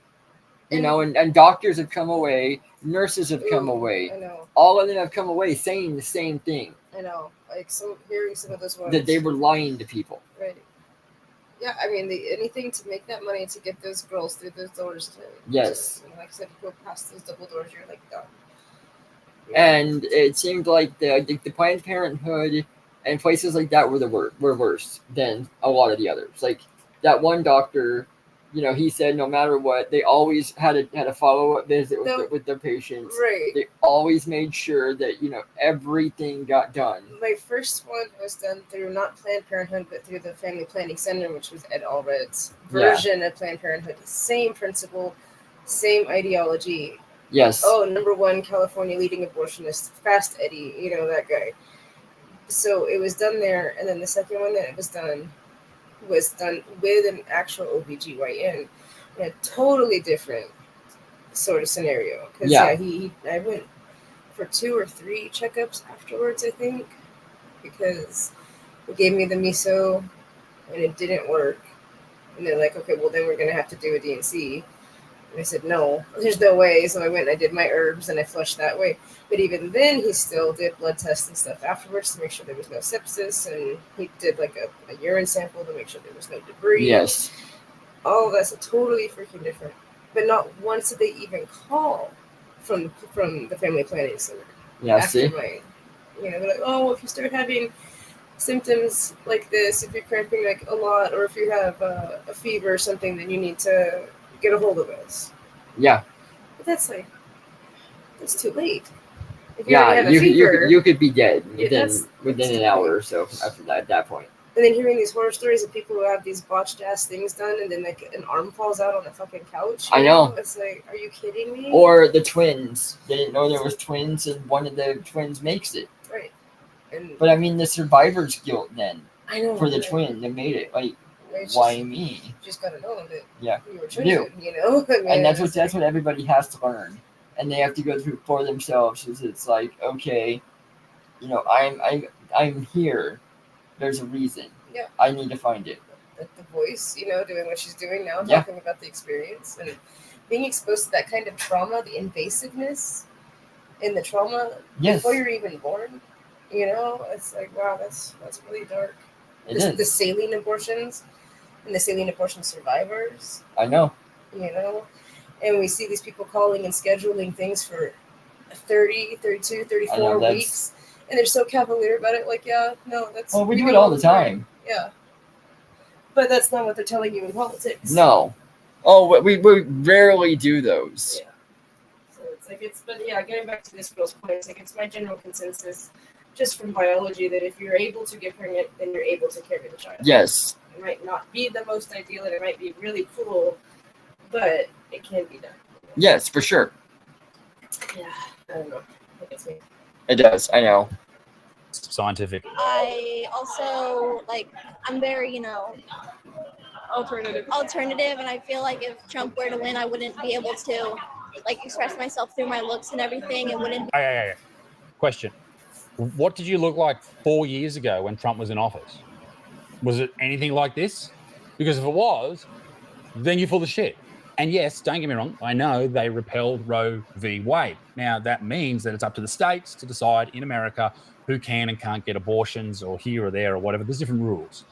And doctors have come away, nurses have come away. I know. All of them have come away saying the same thing. I know. Like hearing some of those ones. That they were lying to people. Right. Yeah, I mean, anything to make that money to get those girls through those doors. Yes. Like I said, you go past those double doors, you're like done. And it seemed like the Planned Parenthood and places like that were worse than a lot of the others. Like that one doctor, he said no matter what, they always had a follow-up visit with their patients. Right. They always made sure that everything got done. My first one was done through not Planned Parenthood, but through the Family Planning Center, which was Ed Allred's version of Planned Parenthood. Same principle, same ideology. Yes. Oh, number one California leading abortionist, Fast Eddie, that guy. So it was done there, and then the second one that it was done with an actual OBGYN in a totally different sort of scenario. Because I went for 2 or 3 checkups afterwards, I think, because they gave me the miso and it didn't work. And they're like, okay, well then we're gonna have to do a D&C. And I said, no, there's no way. So I went and I did my herbs and I flushed that way. But even then, he still did blood tests and stuff afterwards to make sure there was no sepsis. And he did like a urine sample to make sure there was no debris. Yes. All of that's totally freaking different. But not once did they even call from the Family Planning Center. Yeah, see? They're like, oh, if you start having symptoms like this, if you're cramping like a lot, or if you have a fever or something, then you need to get a hold of us. Yeah. But that's too late. If you could be dead within an hour late. or so after that. At that point. And then hearing these horror stories of people who have these botched ass things done, and then like an arm falls out on the fucking couch. I know. It's like, are you kidding me? Or the twins. They didn't know there was twins, and one of the twins makes it. Right. But I mean, the survivor's guilt then. I know. For the twin that made it. Like, why me? You just gotta know that you were chosen, And that's what everybody has to learn. And they have to go through for themselves. It's like, okay, I'm here. There's a reason. Yeah. I need to find it. The voice, doing what she's doing now, talking about the experience and being exposed to that kind of trauma, the invasiveness in the trauma before you're even born. It's like, wow, that's really dark. The saline abortions and the saline abortion survivors. I know. And we see these people calling and scheduling things for 30, 32, 34 weeks. And they're so cavalier about it. Like, yeah, no, that's... Well, we do it all the time. Yeah. But that's not what they're telling you in politics. No. Oh, we rarely do those. Yeah. So it's like, getting back to this girl's point, it's my general consensus, just from biology, that if you're able to get pregnant, then you're able to carry the child. Yes. It might not be the most ideal, and it might be really cool, but it can be done. Yes, for sure. Yeah, I don't know. It gets me. It does, I know. Scientific. I also, I'm very, alternative, and I feel like if Trump were to win, I wouldn't be able to, express myself through my looks and everything. It wouldn't be... Hey. Question. What did you look like 4 years ago when Trump was in office? Was it anything like this? Because if it was, then you're full of shit. And yes, don't get me wrong, I know they repealed Roe v. Wade. Now, that means that it's up to the states to decide in America who can and can't get abortions or here or there or whatever. There's different rules.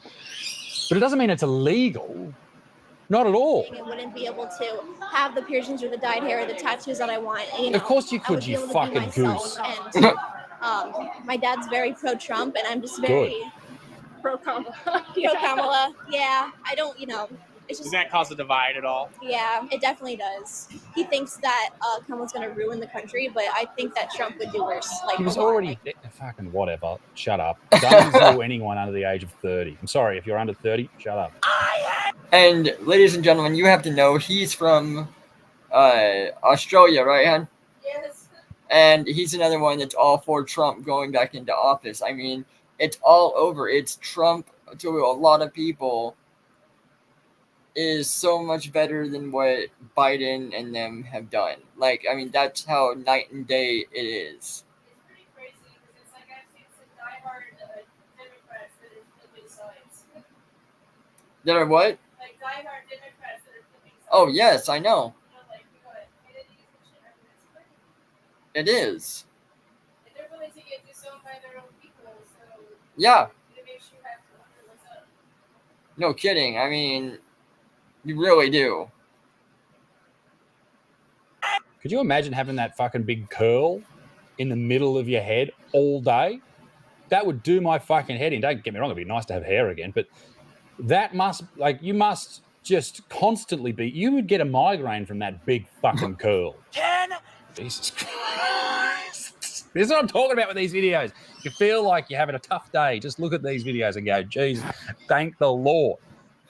But it doesn't mean it's illegal. Not at all. I wouldn't be able to have the piercings or the dyed hair or the tattoos that I want. Of course you could, you fucking goose. And my dad's very pro-Trump, and I'm just very... Pro-Kamala. Pro-Kamala. Yeah, I don't, it's just, Does that cause a divide at all? yeah, it definitely does. He thinks that Kamala's going to ruin the country, but I think that Trump would do worse. Like, He was a lot. already fucking whatever. Shut up. Guns rule anyone under the age of 30. I'm sorry, if you're under 30, shut up. And ladies and gentlemen, you have to know he's from Australia, right, hon? Yes. And he's another one that's all for Trump going back into office. I mean, it's all over. It's Trump to a lot of people is so much better than what Biden and them have done. Like, I mean, that's how night and day it is. It's pretty crazy because it's like I've seen some diehard Democrats that are flipping sides. That are what? Like diehard Democrats that are flipping sides. Oh, yes, I know. You know, like, what? It is. And they're willing to get disowned by their own people, so Yeah. it makes you have to wonder what's up. No kidding. I mean, you really do. Could you imagine having that fucking big curl in the middle of your head all day? That would do my fucking head in. Don't get me wrong, it'd be nice to have hair again, but that must, like, you must just constantly be, you would get a migraine from that big fucking curl. Jesus Christ. This is what I'm talking about with these videos. You feel like you're having a tough day. Just look at these videos and go, geez, thank the Lord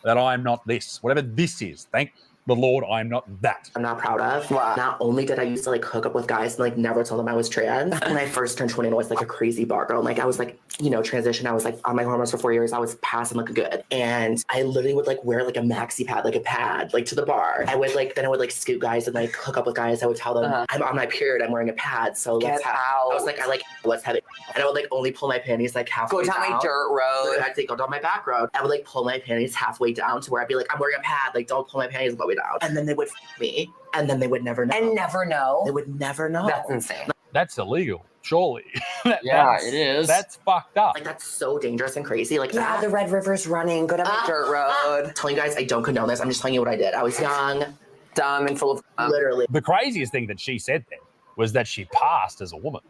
that I'm not this. Whatever this is, thank the Lord I'm not that. I'm not proud of. Wow. Not only did I used to like hook up with guys and like never tell them I was trans. When I first turned 21, I was like a crazy bar girl. Like I was like, you know, transition. I was like on my hormones for 4 years. I was passing looking good. And I literally would like wear like a maxi pad, like a pad, like to the bar. I would like, then I would like scoop guys and like hook up with guys. I would tell them I'm on my period. I'm wearing a pad. So let's have, I was like, let's have it. And I would like only pull my panties like halfway down. Go down my dirt road. I'd say go down my back road. I would like pull my panties halfway down to where I'd be like, I'm wearing a pad. Like don't pull my panties all the way down. And then they would me, and then they would never know. And never know. They would never know. That's insane. That's illegal, surely. Yeah, it is. That's fucked up. Like that's so dangerous and crazy. Like Yeah, the Red River's running. Go down the dirt road. I'm telling you guys, I don't condone this. I'm just telling you what I did. I was young, dumb, and full of literally. The craziest thing that she said then was that she passed as a woman,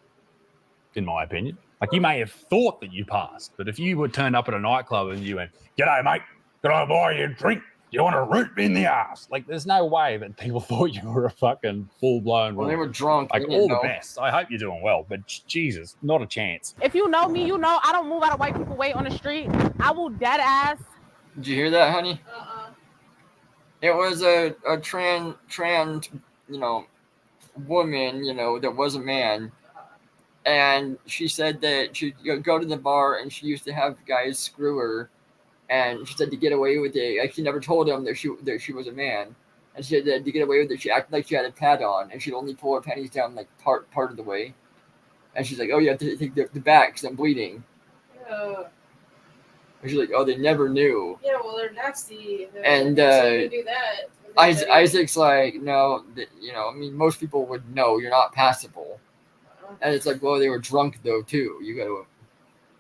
in my opinion. Like, you may have thought that you passed, but if you were turned up at a nightclub and you went, "G'day, mate, can I buy you a drink? You want to root me in the ass?" Like, there's no way that people thought you were a fucking full-blown Well, they were drunk. Like, all the best. I hope you're doing well, but Jesus, not a chance. If you know me, you know I don't move out of white people way on the street. I will dead ass. Did you hear that, honey? It was a trans, you know, woman, you know, that was a man. And she said that she'd go to the bar and she used to have guys screw her. And she said to get away with it, like she never told him that she was a man. And she said that to get away with it, she acted like she had a pad on, and she'd only pull her panties down like part of the way. And she's like, "Oh, you have to take the back because I'm bleeding." And she's like, "Oh, they never knew." Yeah, well, they're nasty. And they do that. Isaac's like, "No, you know, I mean, most people would know you're not passable." And it's like, well, they were drunk though too. You got to.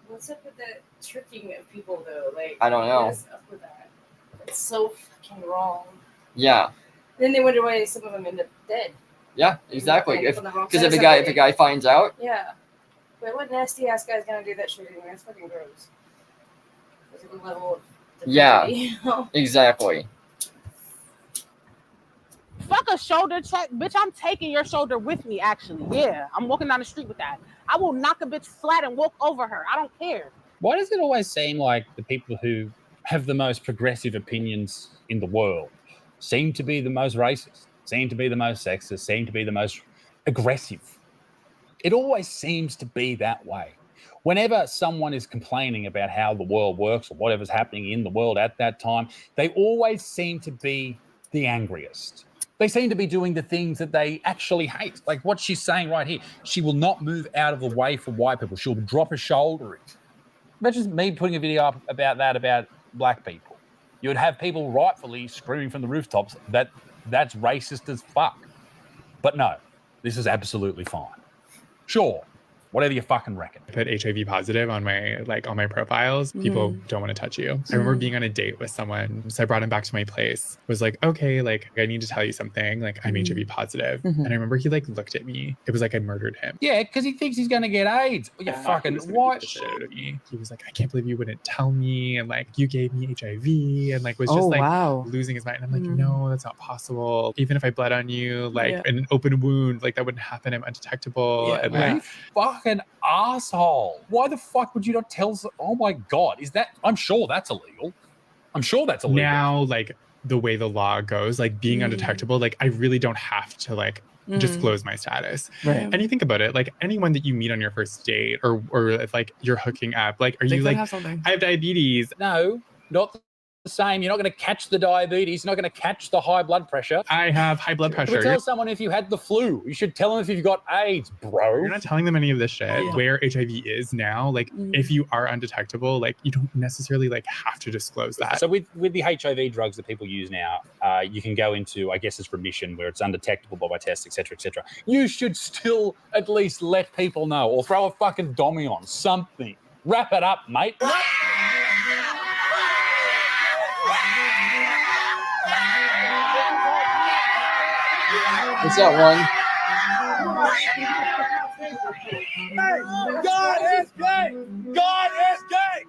What's up with that tricking of people though? Like, I don't know. What is up with that? It's so fucking wrong. Yeah. Then they wonder why some of them end up dead. Yeah, exactly. Because if a guy finds out. Yeah. But what nasty ass guy's gonna do that shit anyway? That's fucking gross. There's a level of Yeah. you know? Exactly. Fuck a shoulder check, bitch. I'm taking your shoulder with me. Actually, yeah, I'm walking down the street with that. I will knock a bitch flat and walk over her. I don't care. Why does it always seem like the people who have the most progressive opinions in the world seem to be the most racist, seem to be the most sexist, seem to be the most aggressive? It always seems to be that way. Whenever someone is complaining about how the world works or whatever's happening in the world at that time, they always seem to be the angriest. They seem to be doing the things that they actually hate. Like what she's saying right here. She will not move out of the way for white people. She'll drop a shoulder. Imagine me putting a video up about that, about black people. You would have people rightfully screaming from the rooftops that that's racist as fuck. But no, this is absolutely fine. Sure, whatever you fucking reckon. I put HIV positive on my profiles. People don't want to touch you. I remember being on a date with someone, so I brought him back to my place. Was like, okay, like I need to tell you something. Like I'm HIV positive, and I remember he like looked at me. It was like I murdered him. Yeah, because he thinks he's gonna get AIDS. You fucking what? He was like, I can't believe you wouldn't tell me, and like you gave me HIV, and like was just like losing his mind. And I'm like, no, that's not possible. Even if I bled on you, like in an open wound, like that wouldn't happen. I'm undetectable. And like, fucking asshole. Why the fuck would you not tell? Oh my god, is that? I'm sure that's illegal. Now, like the way the law goes, like being undetectable, like I really don't have to like disclose my status. Right. And you think about it, like anyone that you meet on your first date, or if like you're hooking up, like are you like, I have diabetes? No, not the same. You're not going to catch the diabetes. You're not going to catch the high blood pressure. I have high blood pressure. You tell someone if you had the flu. You should tell them if you've got AIDS, bro. You're not telling them any of this shit. Where HIV is now, like if you are undetectable, like you don't necessarily like have to disclose that. So with the HIV drugs that people use now, you can go into, I guess it's remission, where it's undetectable by test, etc., etc. You should still at least let people know, or throw a fucking dummy on something. Wrap it up, mate. What's that one? God is gay! God is gay!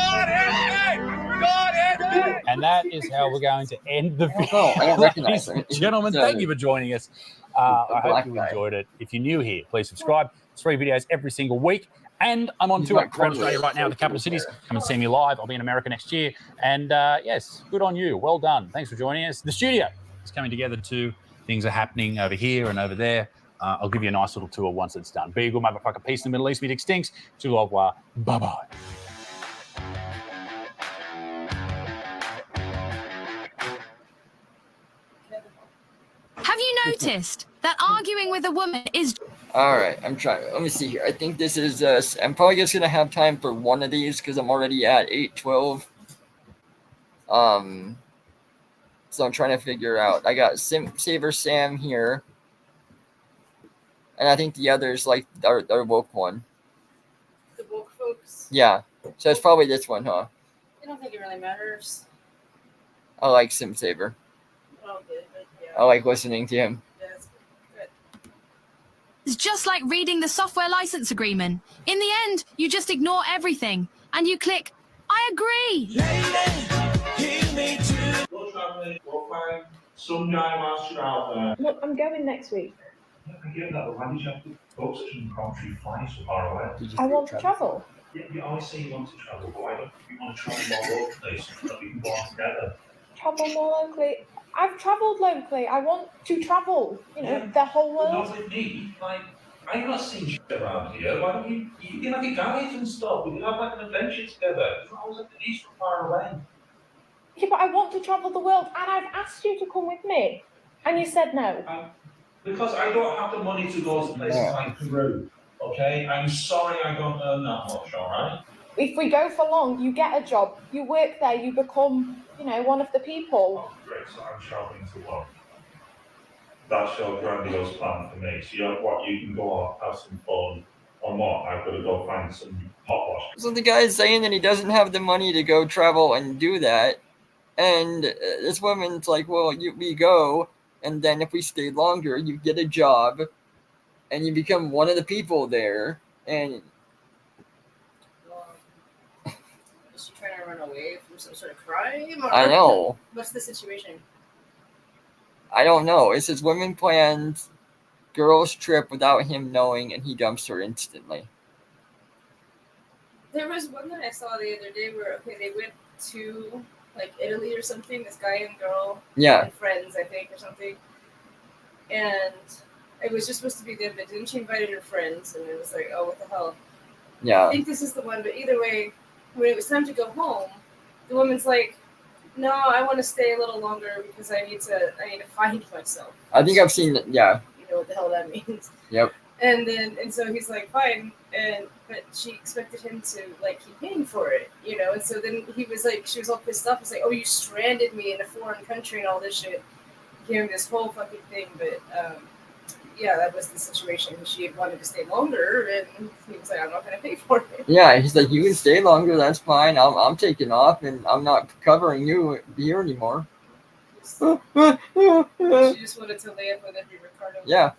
God is gay! God is gay! And that is how we're going to end the video. Oh, I don't recognize Ladies and gentlemen, thank you for joining us. I hope you enjoyed it. If you're new here, please subscribe. It's 3 videos every single week. And I'm on tour around Australia right now with the capital cities. Come and see me live. I'll be in America next year. And yes, good on you. Well done. Thanks for joining us. The studio is coming together too. Things are happening over here and over there. I'll give you a nice little tour once it's done. Be a good motherfucker. Peace in the Middle East. Meet extinct. Au revoir. Bye-bye. Have you noticed that arguing with a woman is... All right, I'm trying. Let me see here. I think this is... I'm probably just going to have time for one of these because I'm already at 8:12. So I'm trying to figure out. I got Saver Sam here. And I think the others like our woke one. The woke folks? Yeah. So it's probably this one, huh? I don't think it really matters. I like Sim Saver. Well, good, but yeah. I like listening to him. It's just like reading the software license agreement. In the end, you just ignore everything and you click, I agree. Some guy wants you out there. Look, I'm going next week. I get that, but why did you have to book such an impromptu flight so far away? I want to travel. Yeah, you always say you want to travel, but why don't you want to travel more locally so that we can go on together? Travel more locally. I've travelled locally. I want to travel. You know, the whole world. Not with me. Like, I'm not seeing shit around here. Why don't you can have your guides and stuff? We can have like an adventure together. It's not always at the east or far away. Yeah, but I want to travel the world, and I've asked you to come with me, and you said no. Because I don't have the money to go to places like Peru, okay? I'm sorry I don't earn that much, all right? If we go for long, you get a job, you work there, you become, you know, one of the people. Oh, great, so I'm traveling to work. That's your grandiose plan for me. So you're what, you can go off, have some fun, or what? I've got to go find some hot wash. So the guy's saying that he doesn't have the money to go travel and do that. And this woman's like, well, we go, and then if we stay longer, you get a job, and you become one of the people there. And is she trying to run away from some sort of crime? Or I know. What's the situation? I don't know. It says women planned girls' trip without him knowing, and he dumps her instantly. There was one that I saw the other day where, they went to... like Italy or something, this guy and girl, and friends, I think, or something. And it was just supposed to be them, but then she invited her friends, and it was like, oh, what the hell? Yeah. I think this is the one, but either way, when it was time to go home, the woman's like, no, I want to stay a little longer because I need to find myself. I think I've seen it, yeah. You know what the hell that means. Yep. And so he's like, fine, but she expected him to like keep paying for it, you know. And so then he was like, she was all pissed off. He's like, oh, you stranded me in a foreign country and all this shit. He gave him this whole fucking thing, but yeah, that was the situation. She had wanted to stay longer, and he was like, I'm not going to pay for it. Yeah, he's like, you can stay longer. That's fine. I'm taking off, and I'm not covering you here anymore. She just wanted to lay up with every Ricardo. Yeah.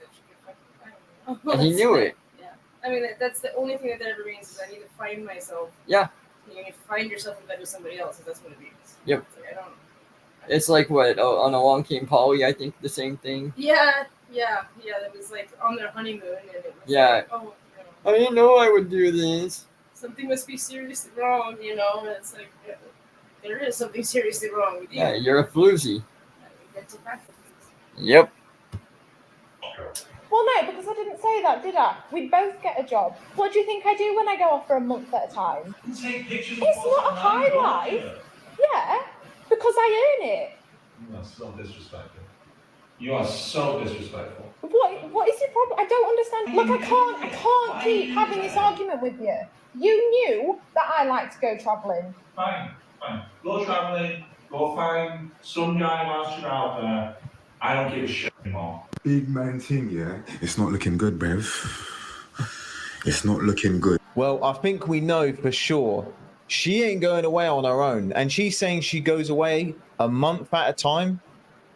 Well, And he knew it. Yeah. I mean, that's the only thing that ever means is I need to find myself. Yeah. You need to find yourself in bed with somebody else, and that's what it means. Yep. It's like, I don't. It's like what on Along Came Polly. I think the same thing. Yeah. It was like on their honeymoon, and it was Yeah. like, oh, I didn't know I would do this. something must be seriously wrong, and it's like, yeah, there is something seriously wrong with you. Yeah, you're a floozy. That's a fact. Yep. Well, no, because I didn't say that, did I? We both get a job. What do you think I do when I go off for a month at a time? Take pictures. It's not a high life. Yeah, because I earn it. You are so disrespectful. You are so disrespectful. What is your problem? I don't understand. Look, I can't keep having this argument with you. You knew that I like to go travelling. Fine. Go travelling. Go find some guy whilst you're out there. I don't give a shit anymore. Big man thing, yeah? It's not looking good, Bev. It's not looking good. Well, I think we know for sure she ain't going away on her own. And she's saying she goes away a month at a time.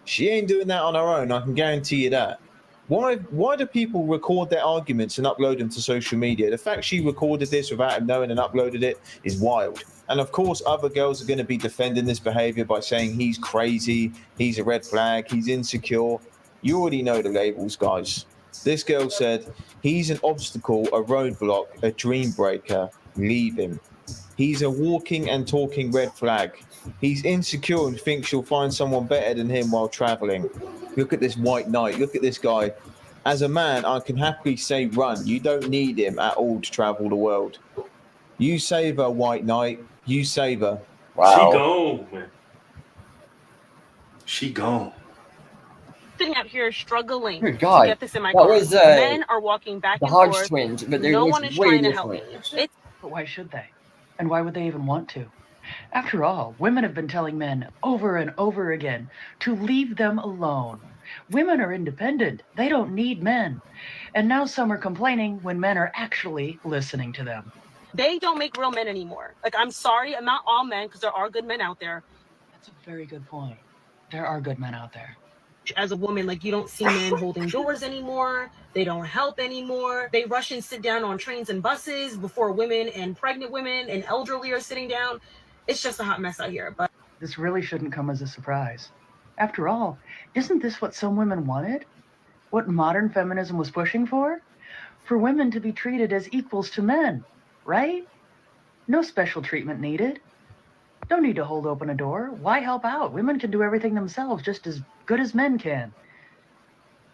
She ain't doing that on her own, I can guarantee you that. Why do people record their arguments and upload them to social media? The fact she recorded this without him knowing and uploaded it is wild. And of course, other girls are going to be defending this behavior by saying he's crazy, he's a red flag, he's insecure. You already know the labels, guys. This girl said, he's an obstacle, a roadblock, a dream breaker. Leave him. He's a walking and talking red flag. He's insecure and thinks you'll find someone better than him while traveling. Look at this white knight. Look at this guy. As a man, I can happily say run. You don't need him at all to travel the world. You save her, white knight. You save her. Wow. She gone, man. She gone. Sitting out here struggling Good God. to get this in my That car. was, Men are walking back the and Hodge forth. twins, but they no looked one is way trying to help me. different. But why should they? And why would they even want to? After all, women have been telling men over and over again to leave them alone. Women are independent. They don't need men. And now some are complaining when men are actually listening to them. They don't make real men anymore. Like, I'm sorry, I'm not all men, because there are good men out there. That's a very good point. There are good men out there. As a woman, like, you don't see men holding doors anymore. They don't help anymore. They rush and sit down on trains and buses before women and pregnant women and elderly are sitting down. It's just a hot mess out here. But this really shouldn't come as a surprise. After all, isn't this what some women wanted? What modern feminism was pushing for? For women to be treated as equals to men, right? No special treatment needed. No need to hold open a door. Why help out? Women can do everything themselves just as good as men can.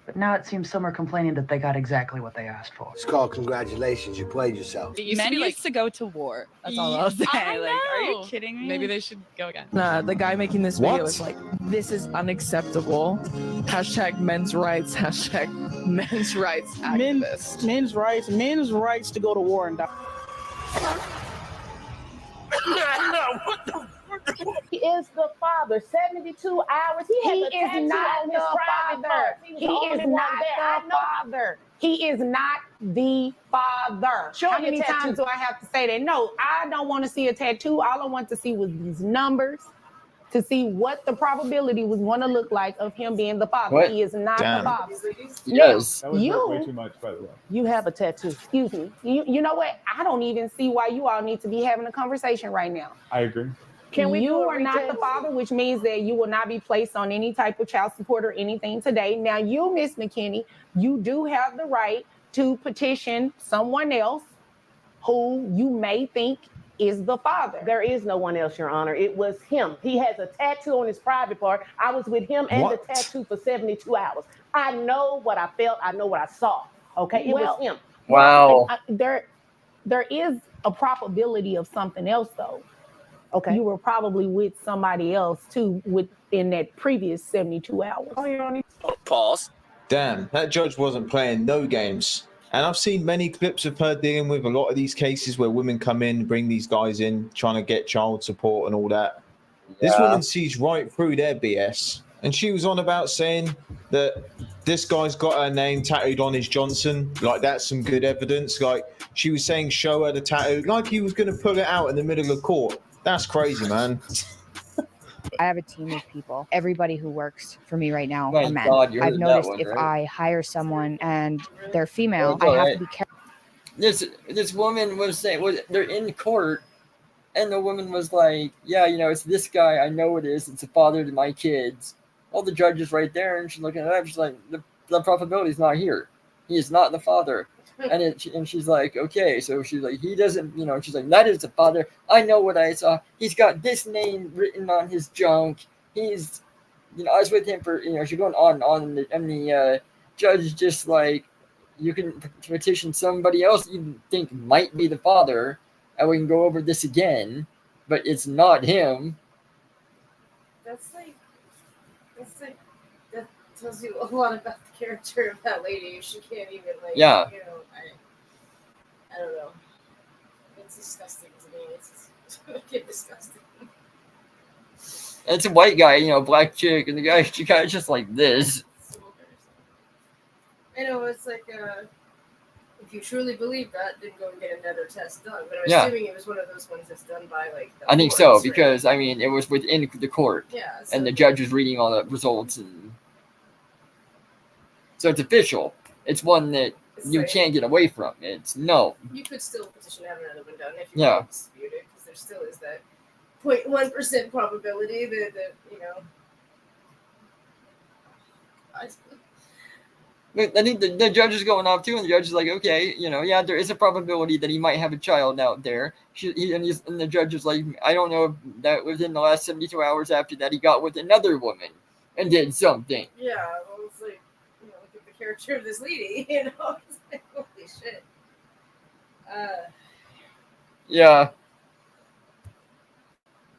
But now it seems some are complaining that they got exactly what they asked for. It's called congratulations. You played yourself. Men used to go to war. That's all I'll say. Are you kidding me? Maybe they should go again. Nah, the guy making this video What? is like, this is unacceptable. Hashtag men's rights. Hashtag men's rights activist. Men's rights to go to war and die. What the? He is the father. 72 hours. He is not the father. He is not the father. He is not the father. How many times do I have to say that? No, I don't want to see a tattoo. All I want to see was these numbers to see what the probability was going to look like of him being the father. What? He is not the father. Yes. That was way too much, by the way. You have a tattoo. Excuse me. You know what? I don't even see why you all need to be having a conversation right now. I agree. You are not the father, which means that you will not be placed on any type of child support or anything today. Now, you, Miss McKinney, you do have the right to petition someone else who you may think is the father. There is no one else, Your Honor. It was him. He has a tattoo on his private part. I was with him and the tattoo for 72 hours. I know what I felt. I know what I saw. Okay, it was him. Wow. There is a probability of something else, though. Okay. You were probably with somebody else too within that previous 72 hours. Oh, you're on Pause. Damn, that judge wasn't playing no games. And I've seen many clips of her dealing with a lot of these cases where women come in, bring these guys in, trying to get child support and all that. This woman sees right through their BS. And she was on about saying that this guy's got her name tattooed on his Johnson. Like, that's some good evidence. Like, she was saying, show her the tattoo. Like, he was going to pull it out in the middle of court. That's crazy, man. I have a team of people. Everybody who works for me right now My are men. God, you I've heard noticed that one, if right? I hire someone and they're female, Well, I have right. to be careful. This woman was saying, they're in court, and the woman was like, yeah, it's this guy. I know it is. It's the father to my kids. All the judge is right there, and she's looking at that. She's like, the probability is not here. He is not the father. And she's like, okay. So she's like, he doesn't, she's like, that is the father. I know what I saw. He's got this name written on his junk. He's, I was with him for, she's going on and on. And the judge just like, you can petition somebody else you think might be the father, and we can go over this again, but it's not him. That tells you a lot about the character of that lady. She can't even Yeah. I don't know. It's disgusting to me. It's disgusting. It's a white guy, black chick, and the guy, she kind of just like this. I know, it's like, if you truly believe that, then go and get another test done. But I'm assuming it was one of those ones that's done by, I think so, because, it was within the court. Yeah. And the judge was reading all the results. And so it's official. It's one that you can't get away from. It's no. You could still petition to have another one done if you want to dispute it, because there still is that 0.1% probability that I think the judge is going off too, and the judge is like, okay, there is a probability that he might have a child out there. And the judge is like, I don't know if that within the last 72 hours after that he got with another woman and did something. Yeah, well, it's like, look at the character of this lady, It's like, holy shit. Yeah.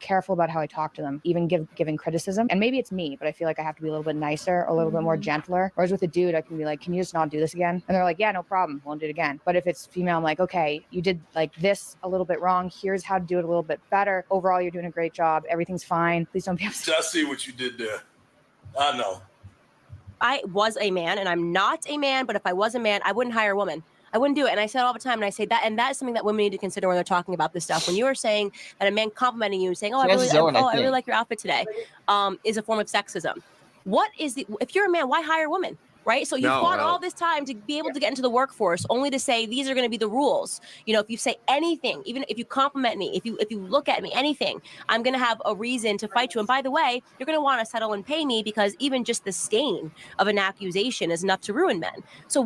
Careful about how I talk to them, even giving criticism. And maybe it's me, but I feel like I have to be a little bit nicer, a little bit more gentler. Whereas with a dude, I can be like, can you just not do this again? And they're like, yeah, no problem. Won't do it again. But if it's female, I'm like, okay, you did like this a little bit wrong. Here's how to do it a little bit better. Overall, you're doing a great job. Everything's fine. Please don't be upset. I see what you did there. I know. I was a man, and I'm not a man, but if I was a man, I wouldn't hire a woman. I wouldn't do it. And I say it all the time, and I say that, and that is something that women need to consider when they're talking about this stuff. When you are saying that a man complimenting you, saying, I really like your outfit today, is a form of sexism. If you're a man, why hire a woman? Right? So you've fought all this time to be able to get into the workforce, only to say these are going to be the rules. If you say anything, even if you compliment me, if you look at me, anything, I'm going to have a reason to fight you. And by the way, you're going to want to settle and pay me, because even just the stain of an accusation is enough to ruin men. So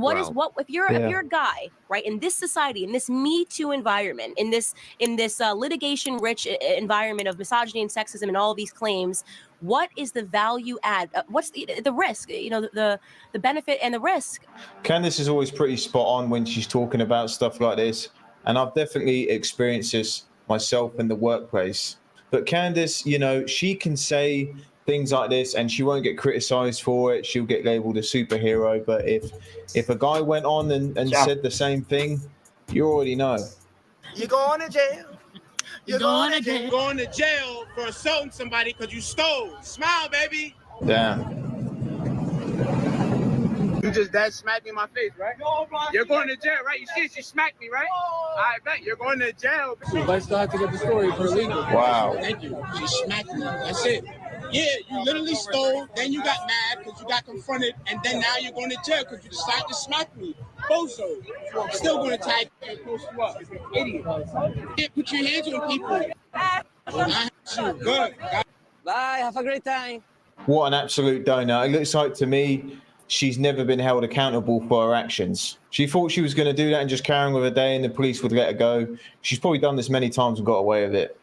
if you're a guy, right, in this society, in this Me Too environment, in this litigation-rich environment of misogyny and sexism and all of these claims, what is the value add? What's the risk? The benefit and the risk. Candice is always pretty spot on when she's talking about stuff like this. And I've definitely experienced this myself in the workplace. But Candice, she can say things like this and she won't get criticized for it. She'll get labeled a superhero. But if a guy went on and said the same thing, you already know. You're going to jail. You're going to jail. Going to jail for assaulting somebody because you stole. Smile, baby. Damn. You just smacked me in my face, right? You're going to jail, right? You see, she smacked me, right? I bet you're going to jail. But still have to get the story for legal. Wow. Thank you. She smacked me. That's it. Yeah, you literally stole, then you got mad because you got confronted, and then now you're going to jail because you decided to smack me. Bozo. I'm still going to tag you and post you up. Idiot. Yeah, put your hands on people. Good. Bye. Have a great time. What an absolute donut. It looks like to me she's never been held accountable for her actions. She thought she was going to do that and just carry on with her day and the police would let her go. She's probably done this many times and got away with it.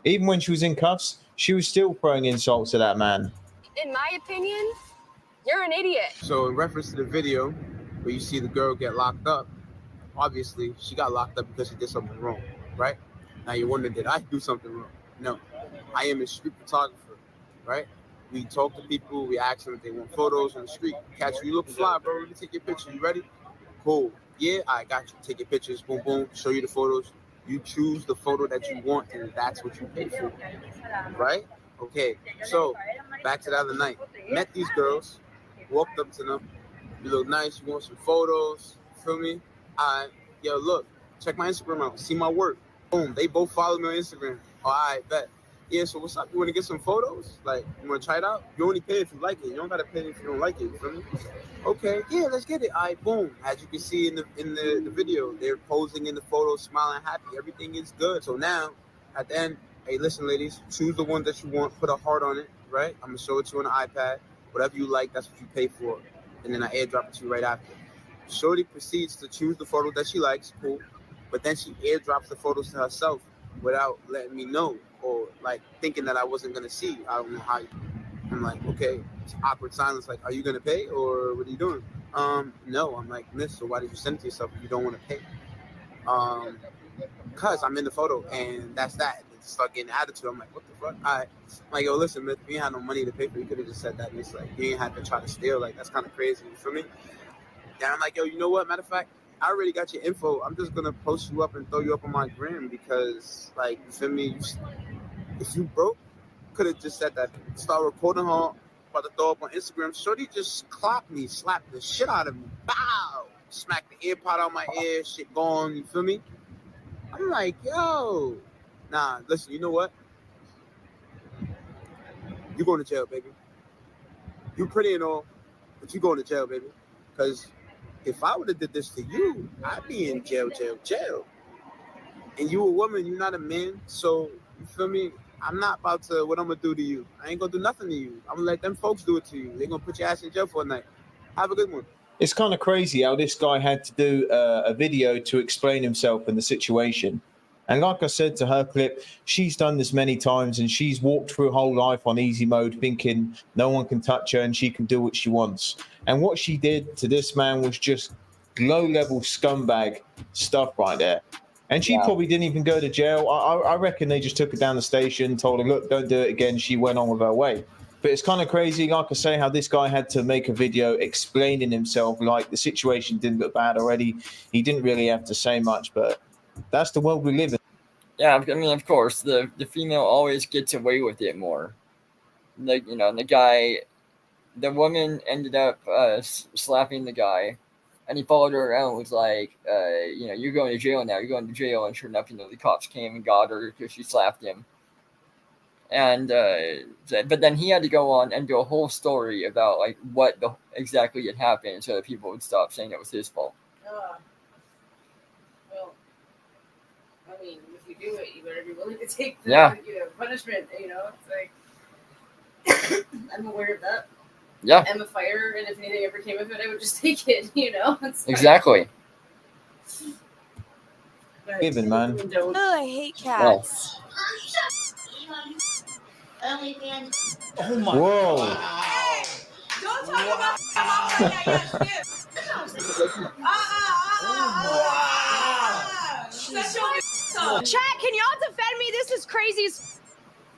Even when she was in cuffs, she was still throwing insults at that man. In my opinion, you're an idiot. So in reference to the video where you see the girl get locked up, obviously she got locked up because she did something wrong, right? Now you wonder, did I do something wrong? No. I am a street photographer, right? We talk to people, we ask them if they want photos on the street. Catch you, look fly, bro, let me take your picture. You ready? Cool. Yeah, I got you. Take your pictures, boom, boom, show you the photos. You choose the photo that you want, and that's what you pay for, right? Okay, so back to the other night. Met these girls, walked up to them, You look nice. You want some photos? Feel me? Yo, look, check my Instagram out. See my work. Boom. They both follow me on Instagram. All right, bet. Yeah, so what's up? You want to get some photos? Like, you want to try it out? You only pay if you like it. You don't got to pay if you don't like it. You feel me? Okay, yeah, let's get it. All right, boom. As you can see in the video, they're posing in the photo, smiling, happy. Everything is good. So now, at the end, hey, listen, ladies, choose the one that you want. Put a heart on it, right? I'm going to show it to you on the iPad. Whatever you like, that's what you pay for. And then I airdrop it to you right after. Shorty proceeds to choose the photo that she likes, cool. But then she airdrops the photos to herself without letting me know, or like thinking that I wasn't gonna see. I don't know how. I'm like, okay, it's awkward silence. Like, are you gonna pay or what are you doing? No. I'm like, miss. So why did you send it to yourself if you don't want to pay? Cause I'm in the photo and that's that. They start getting attitude. I'm like, what the fuck? I'm like, yo, listen, miss, we ain't had no money to pay for. You could have just said that. And it's like, you ain't had to try to steal. Like, that's kind of crazy. You feel me? And I'm like, yo, you know what? Matter of fact, I already got your info. I'm just gonna post you up and throw you up on my gram because, like, you feel me? If you broke, could have just said that. Start recording her, about to throw up on Instagram. Shorty just clocked me, slapped the shit out of me. Bow! Smacked the ear pod out my ear, shit gone. You feel me? I'm like, yo, nah. Listen, you know what? You going to jail, baby. You pretty and all, but you going to jail, baby. Because if I would have did this to you, I'd be in jail. And you a woman, you're not a man. So, you feel me? I'm not about to, what I'm going to do to you. I ain't going to do nothing to you. I'm going to let them folks do it to you. They're going to put your ass in jail for a night. Have a good one. It's kind of crazy how this guy had to do a video to explain himself and the situation. And like I said to her clip, she's done this many times and she's walked through her whole life on easy mode thinking no one can touch her and she can do what she wants. And what she did to this man was just low-level scumbag stuff right there. And she probably didn't even go to jail. I reckon they just took her down the station, told her, look, don't do it again. She went on with her way. But it's kind of crazy, like I say, how this guy had to make a video explaining himself, like the situation didn't look bad already. He didn't really have to say much, but that's the world we live in. Yeah, I mean, of course, the female always gets away with it more. Like, you know, the woman ended up slapping the guy, and he followed her around and was like, you know, you're going to jail now, you're going to jail. And sure enough, you know, the cops came and got her because she slapped him. And but then he had to go on and do a whole story about like what exactly had happened so that people would stop saying it was his fault. Well, I mean, if you do it, you better be willing to take the punishment. You know, it's like I'm aware of that. Yeah. I'm a fighter, and if anything ever came of it, I would just take it. You know, it's exactly. Given, man. Oh, I hate cats. Oh my Whoa. Wow. Don't talk about my mom like that. Chat, can y'all defend me? This is crazy.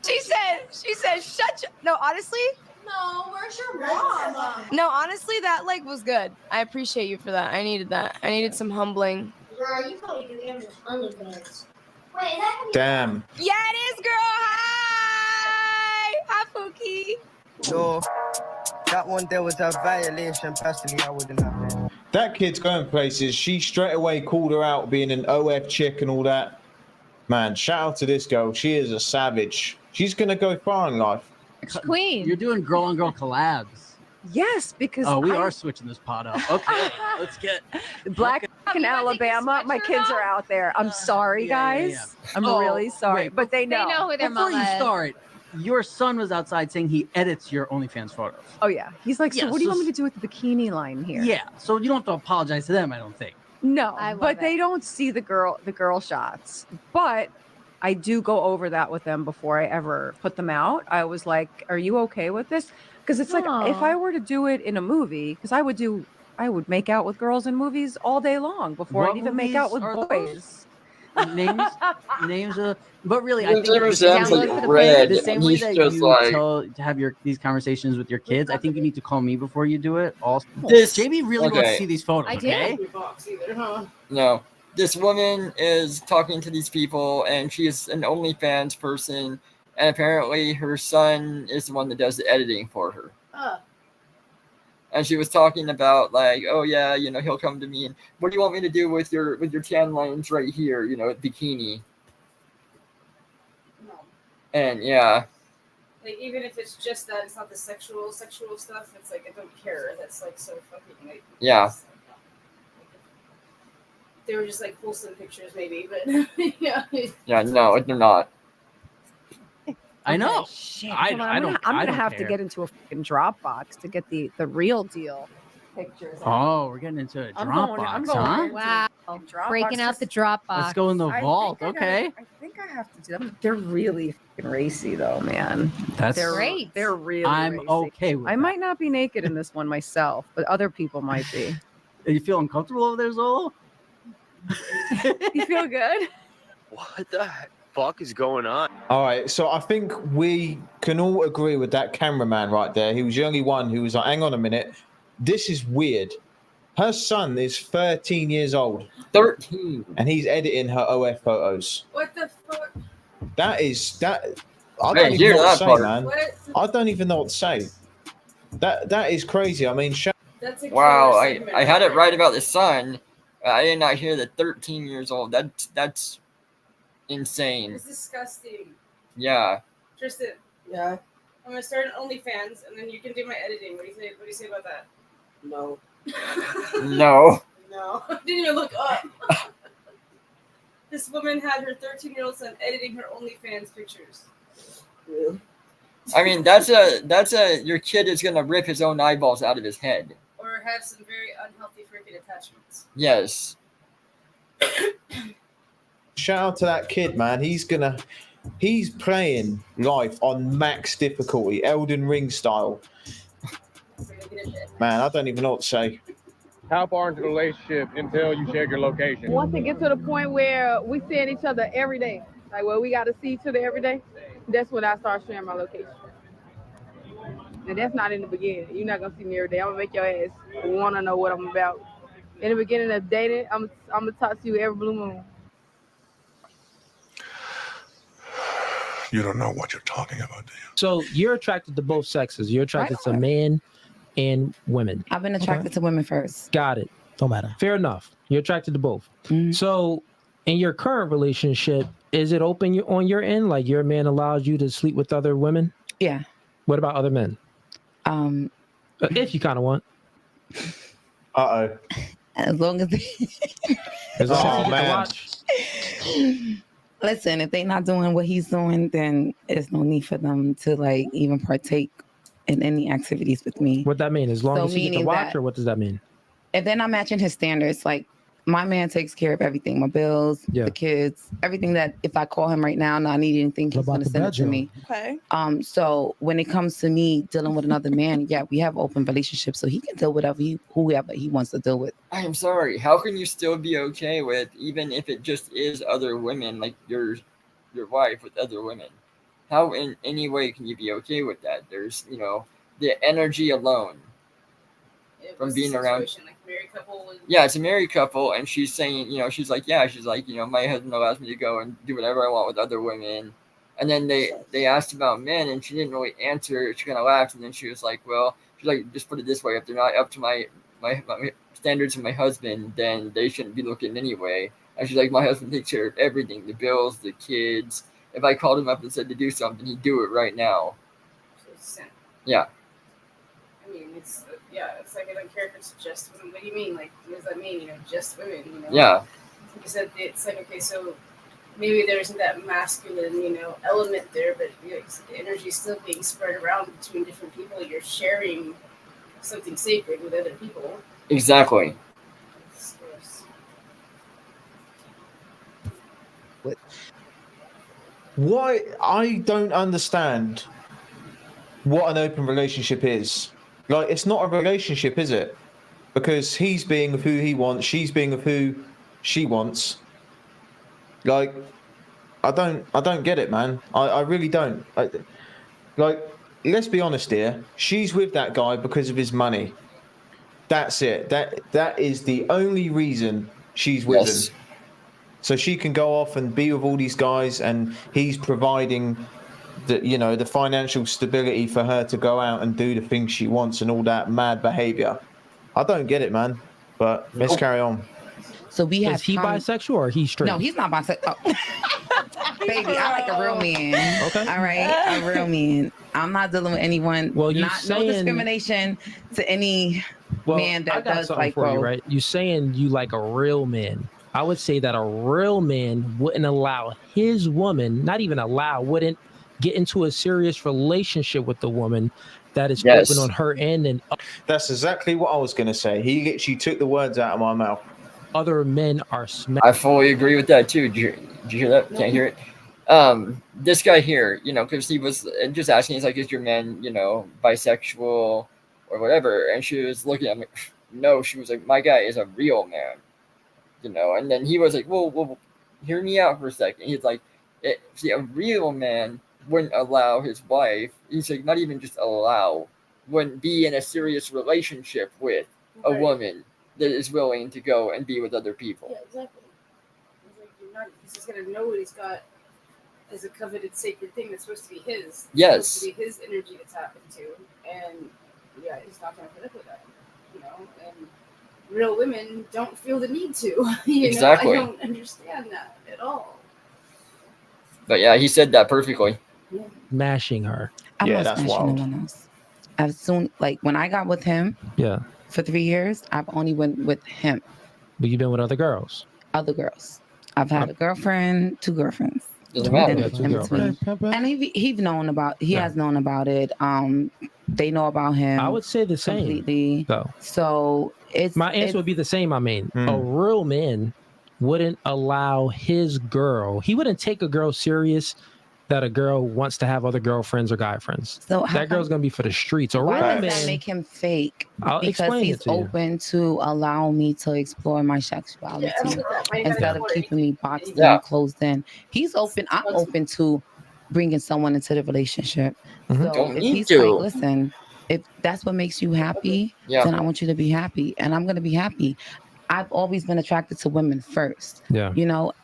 She said, shut your... No, honestly? No, where's your mom? No, honestly, that like was good. I appreciate you for that. I needed that. I needed some humbling. Girl, you probably do Amber's OnlyFans. Wait, is that Damn. Yeah, it is, girl. Hi. Hi, Pookie. No, that one there was a violation. Personally, I wouldn't have it. That kid's going places. She straight away called her out being an OF chick and all that. Man, shout out to this girl. She is a savage. She's going to go far in life. Queen. You're doing girl-on-girl collabs. Yes, because we are switching this pot up. Okay, let's get Black in Alabama. My kids are out there. I'm sorry, guys. I'm really sorry, but they know. Who their Before you start, your son was outside saying he edits your OnlyFans photos. Oh yeah, he's like, so what do you want me to do with the bikini line here? Yeah, so you don't have to apologize to them, I don't think. No, but they don't see the girl shots. But I do go over that with them before I ever put them out. I was like, are you okay with this? Because it's like, if I were to do it in a movie, because I would make out with girls in movies all day long before I'd even make out with boys. Names but really, I think the same way that you have these conversations with your kids, I think you need to call me before you do it. Also, JB really wants to see these photos. Okay? No, this woman is talking to these people, and she's an OnlyFans person, and apparently her son is the one that does the editing for her. And she was talking about like, oh yeah, you know, he'll come to me and what do you want me to do with your tan lines right here, you know, bikini. No. And yeah. Like even if it's just that, it's not the sexual stuff. It's like I don't care. That's like so fucking like. Yeah. They were just like wholesome pictures, maybe, but yeah. Yeah, no, they're not. I know. Shit. I'm gonna have to get into a fucking Dropbox to get the real deal pictures. Oh, we're getting into a I'm Dropbox, going huh? into Wow. Dropbox. Breaking out the Dropbox. Let's go in the vault. Okay. I think I have to do them. They're really fucking racy, though, man. That's great. They're really. I'm racy. okay with I might not be naked in this one myself, but other people might be. Are you feeling comfortable over there, Zolo? You feel good? What the fuck is going on? All right, so I think we can all agree with that cameraman right there. He was the only one who was like, hang on a minute, this is weird. Her son is 13 years old. 13. And he's editing her OF photos. What the fuck? That. I Man, don't even hear know what that to say, part. man. I don't even know what to say. That is crazy. I mean, That's a Wow, killer I segment had right it right about the son. I did not hear the 13 years old. That's insane. It's disgusting. Yeah. Tristan. Yeah. I'm gonna start an OnlyFans, and then you can do my editing. What do you say about that? No. No. No. Didn't even look up. This woman had her 13-year-old son editing her OnlyFans pictures. Really? I mean, that's a your kid is gonna rip his own eyeballs out of his head. Or have some very unhealthy freaking attachments. Yes. shout out to that kid, man. He's playing life on max difficulty, Elden Ring style. Man, I don't even know what to say. How far into the relationship until you share your location? Once it gets to the point where we seeing each other every day, like where we got to see each other every day, that's when I start sharing my location. And that's not in the beginning. You're not gonna see me every day. I'm gonna make your ass want to know what I'm about. In the beginning of dating, I'm gonna talk to you every blue moon. You don't know what you're talking about, do you? So you're attracted to both sexes. You're attracted to men and women. I've been attracted to women first. Got it. Don't matter. Fair enough. You're attracted to both. So in your current relationship, is it open on your end? Like your man allows you to sleep with other women? Yeah. What about other men? If you kind of want. Uh-oh. As long as Oh, man. Listen, if they're not doing what he's doing, then there's no need for them to like even partake in any activities with me. What that mean? As long as he gets to watch, that or what does that mean? if they're not matching his standards, like my man takes care of everything, my bills, the kids, everything that if I call him right now and I need anything, he's going to send it to me. Okay. So when it comes to me dealing with another man, yeah, we have open relationships, so he can deal with whoever he wants to deal with. I am sorry. How can you still be okay with, even if it just is other women, like your wife with other women? How in any way can you be okay with that? There's, the energy alone from being around. Like married couple. Yeah, it's a married couple, and she's saying, she's like, my husband allows me to go and do whatever I want with other women. And then they asked about men, and she didn't really answer. She kind of laughed, and then she was like, well, she's like, just put it this way: if they're not up to my standards of my husband, then they shouldn't be looking anyway. And she's like, my husband takes care of everything, the bills, the kids. If I called him up and said to do something, he'd do it right now. Yeah. I mean, it's like I don't care if it's just women. What do you mean? Like, what does that mean? Just women, Yeah. Like you said, it's like, okay, so maybe there isn't that masculine, element there, but the energy is still being spread around between different people. You're sharing something sacred with other people. Exactly. Why I don't understand what an open relationship is. Like, it's not a relationship, is it? Because he's being of who he wants, she's being of who she wants. Like, I don't get it, man. I really don't. Like, let's be honest here. She's with that guy because of his money. That's it. That is the only reason she's with him. So she can go off and be with all these guys, and he's providing the financial stability for her to go out and do the things she wants and all that mad behavior. I don't get it, man. But let's carry on. So we have. Is he bisexual or he's straight? No, he's not bisexual. Oh. Baby, I like a real man. Okay. All right, a real man. I'm not dealing with anyone. Well, you no discrimination to any man that I got does something like for you, both. right? You saying you like a real man. I would say that a real man wouldn't allow his woman, not even allow, wouldn't get into a serious relationship with the woman that is open on her end. And that's exactly what I was going to say. He literally took the words out of my mouth. Other men are I fully agree with that too. Did you hear that? Can't hear it. This guy here, because he was just asking, he's like, is your man, bisexual or whatever? And she was looking at me. No, she was like, my guy is a real man, And then he was like, well, hear me out for a second. He's like, see, a real man wouldn't allow his wife. He's like, not even just allow, wouldn't be in a serious relationship with a woman that is willing to go and be with other people. Yeah, exactly. He's just gonna know what he's got as a coveted sacred thing that's supposed to be his. Yes. It's supposed to be his energy to tap into, and yeah, he's not gonna put up with that. And real women don't feel the need to. Exactly. I don't understand that at all. But yeah, he said that perfectly. Yeah. Mashing her. I'm Yeah, not that's smashing wild. no one else. As soon when I got with him, for 3 years, I've only went with him. But you've been with other girls. Other girls. I've had a girlfriend, 2 girlfriends. Doesn't matter. In between. And he has known about it. They know about him. I would say the same. Completely. So my answer would be the same. I mean, a real man wouldn't allow his girl. He wouldn't take a girl serious that a girl wants to have other girlfriends or guy friends. So that girl's gonna be for the streets. A real why does man, that make him fake? I'll Because explain he's it to you. open to allow me to explore my sexuality instead of keeping me boxed Yeah. and closed in. He's open. I'm open to bringing someone into the relationship. So Don't if need he's to. like, listen, if that's what makes you happy, Yeah. then I want you to be happy, and I'm gonna be happy. I've always been attracted to women first. Yeah.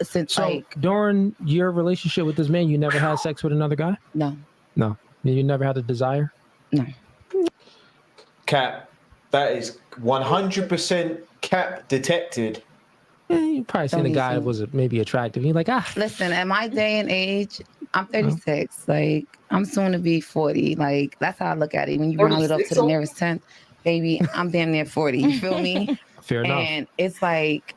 Since So during your relationship with this man, you never had sex with another guy? No. No. You never had a desire? No. Cap, that is 100% cap detected. Yeah, you probably seen a guy that was maybe attractive. You're like, Listen, at my day and age, I'm 36. Like, I'm soon to be 40. Like, that's how I look at it. When you round it up to the nearest 10th, baby, I'm damn near 40. You feel me? Fair enough. And it's like,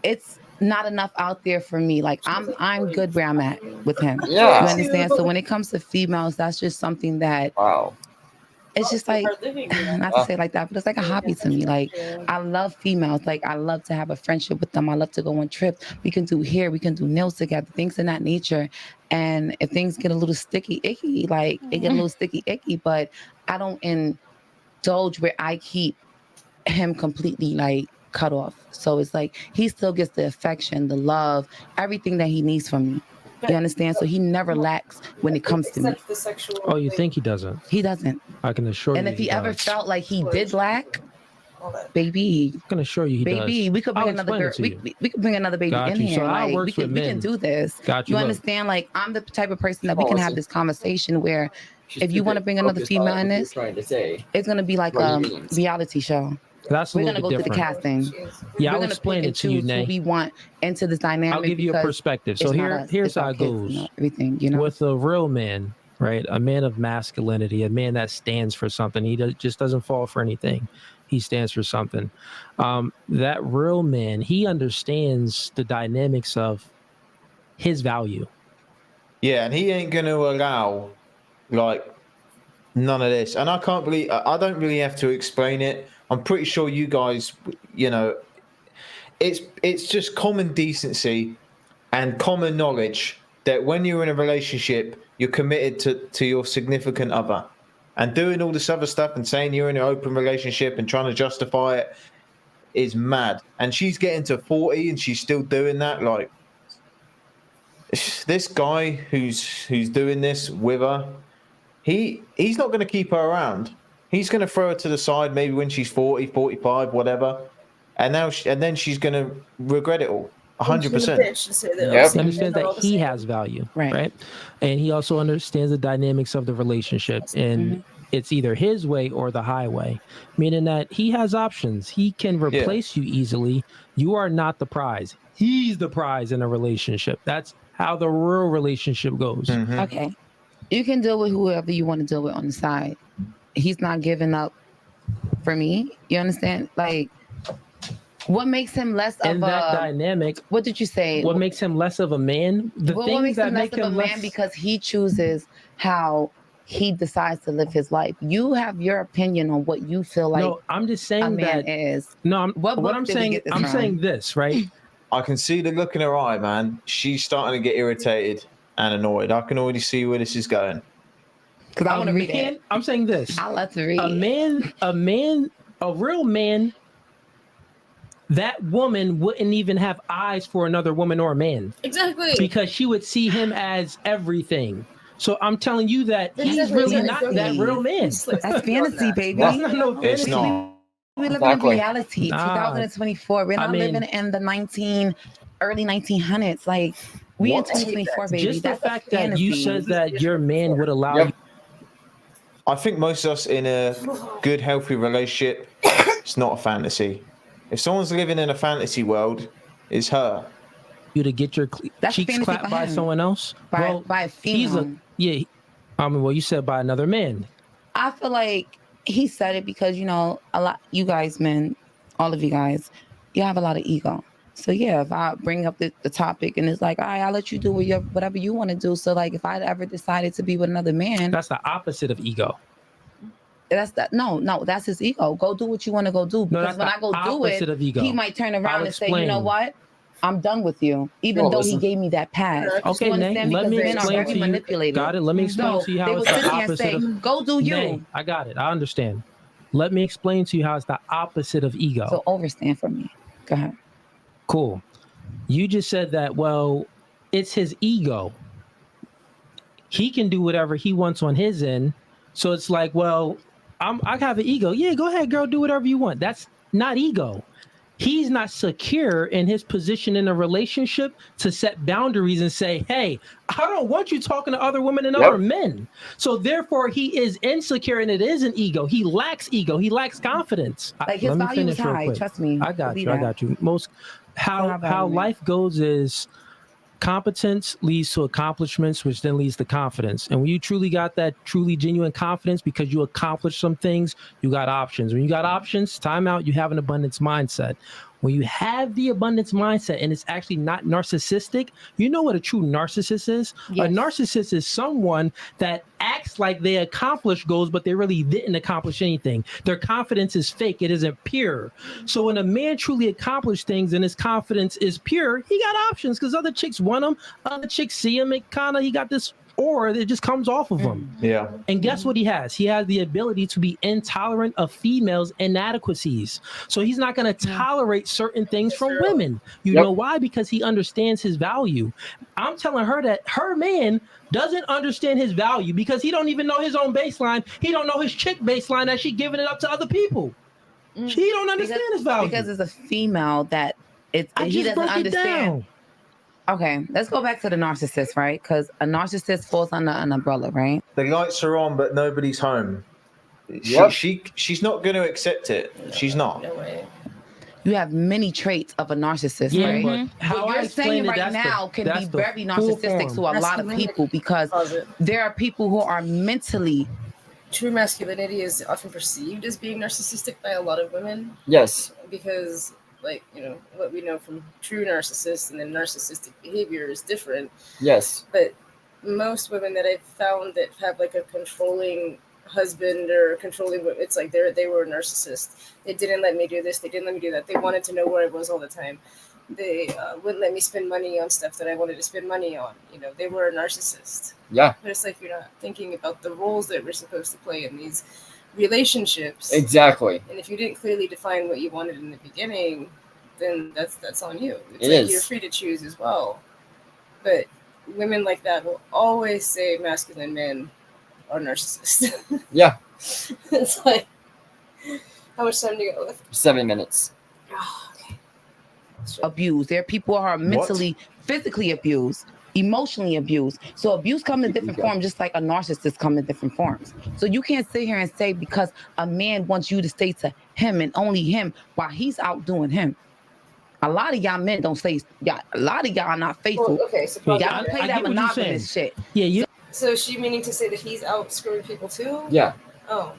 it's not enough out there for me. Like, I'm good where I'm at with him. Yeah. You understand? So when it comes to females, that's just something that it's just like, not to say it like that, but it's like a hobby to me. Like, I love females. Like, I love to have a friendship with them. I love to go on trips. We can do hair, we can do nails together, things of that nature. And if things get a little sticky, icky, like it get a little sticky, icky, but I don't indulge where I keep him completely like cut off. So it's like he still gets the affection, the love, everything that he needs from me. You understand? So he never lacks when it comes to me. The sexual oh, you think he doesn't? He doesn't. I can assure you. And if he ever does. felt like he did lack, baby, I can assure you he baby, does. we could bring I'll another explain girl. it to you. We could bring another baby Got in you. here. So I Like, works we can with men. do this. Got you. You Look. understand? Like, I'm the type of person that we can have this conversation where if you want to bring another Focused female on in what you're this, trying to say. it's gonna be like What a he means. reality show. That's a We're little gonna bit go through the different. casting. Yeah, We're I'll gonna explain pick it and to you, choose who Nay. we want into this dynamic. I'll give you a because perspective. So it's not us, here's it's how our it kids, goes. Everything, With a real man, right? A man of masculinity, a man that stands for something. He just doesn't fall for anything. He stands for something. That real man, he understands the dynamics of his value. Yeah, and he ain't going to allow, like, none of this. And I can't believe, I don't really have to explain it. I'm pretty sure you guys, it's just common decency and common knowledge that when you're in a relationship, you're committed to your significant other. And doing all this other stuff and saying you're in an open relationship and trying to justify it is mad. And she's getting to 40 and she's still doing that. Like, this guy who's doing this with her, he's not going to keep her around. He's going to throw her to the side maybe when she's 40, 45, whatever. And then she's going to regret it all. 100%. He understands that he has value, right? And he also understands the dynamics of the relationship, and it's either his way or the highway, meaning that he has options. He can replace you easily. You are not the prize. He's the prize in a relationship. That's how the real relationship goes. Okay. You can deal with whoever you want to deal with on the side. He's not giving up for me. You understand? Like, what makes him less of that a dynamic? What did you say? What makes him less of a man? What makes him less of a man because he chooses how he decides to live his life. You have your opinion on what you feel like. No, I'm just saying a man that is. No, what I'm saying, I'm saying this, right? I can see the look in her eye, man. She's starting to get irritated and annoyed. I can already see where this is going. Because I want to read it. I'm saying this. I love to read. A real man. That woman wouldn't even have eyes for another woman or a man. Exactly. Because she would see him as everything. So I'm telling you that he's really not that real man. That's fantasy, baby. That's not no fantasy. It's not. We live in reality. 2024. We're not living in the early 1900s. Like, we in 2024, baby. Just That's the fact a that fantasy. you said that your man would allow you. I think most of us in a good, healthy relationship, it's not a fantasy. If someone's living in a fantasy world, it's her. You to get your cheeks clapped by someone else? By a female. Well, you said by another man. I feel like he said it because, a lot, you guys, men, all of you guys, you have a lot of ego. So yeah, if I bring up the topic and it's like, all right, I'll let you do whatever you want to do. So like, if I ever decided to be with another man, that's the opposite of ego. No, that's his ego. Go do what you want to go do. Because when I go do it, he might turn around and say, you know what? I'm done with you. Even though he gave me that pass. Okay, Nay, let me explain to you. Got it. Let me explain to you how it's the opposite of. Go do you. Nay, I got it. I understand. Let me explain to you how it's the opposite of ego. So overstand for me. Go ahead. Cool. You just said that, well, it's his ego. He can do whatever he wants on his end. So it's like, well, I have an ego. Yeah, go ahead, girl, do whatever you want. That's not ego. He's not secure in his position in a relationship to set boundaries and say, hey, I don't want you talking to other women and other men. So therefore, he is insecure, and it is an ego. He lacks ego. He lacks confidence. Like, his value is high. Trust me. I got you. How life goes is competence leads to accomplishments, which then leads to confidence. And when you truly got that truly genuine confidence because you accomplished some things, you got options. When you got options, time out, you have an abundance mindset. When you have the abundance mindset and it's actually not narcissistic, you know what a true narcissist is? Yes. A narcissist is someone that acts like they accomplished goals, but they really didn't accomplish anything. Their confidence is fake. It isn't pure. So when a man truly accomplished things and his confidence is pure, he got options because other chicks want him. Other chicks see him. He got this aura that just comes off of him. Yeah. And guess what he has? He has the ability to be intolerant of females' inadequacies. So he's not going to tolerate certain things from women. You know why? Because he understands his value. I'm telling her that her man doesn't understand his value because he don't even know his own baseline. He don't know his chick baseline that she giving it up to other people. He don't understand his value. Because it's a female that he doesn't understand. Okay, let's go back to the narcissist, right? Because a narcissist falls under an umbrella, right? The lights are on, but nobody's home. She's not going to accept it. She's not. No way. You have many traits of a narcissist, right? But how you're saying right now can be very narcissistic to a lot of people because there are people who are mentally. True masculinity is often perceived as being narcissistic by a lot of women. Yes. Because, what we know from true narcissists and then narcissistic behavior is different. Yes. But most women that I've found that have a controlling husband or controlling, it's like they were a narcissist. They didn't let me do this. They didn't let me do that. They wanted to know where I was all the time. They wouldn't let me spend money on stuff that I wanted to spend money on. They were a narcissist. Yeah. But it's like you're not thinking about the roles that we're supposed to play in these relationships. Exactly. And if you didn't clearly define what you wanted in the beginning, then that's on you. You're free to choose as well. But women like that will always say masculine men are narcissists. Yeah. It's like, how much time do you go with? 7 minutes. Oh, okay. abused. There are people who are mentally, physically abused, emotionally abused. So abuse comes in different forms, just like a narcissist comes in different forms. So you can't sit here and say because a man wants you to stay to him and only him while he's out doing him. A lot of y'all men don't say, a lot of y'all are not faithful. Well, okay, so y'all play that monogamous shit. Yeah, So is she meaning to say that he's out screwing people too? Yeah. Oh.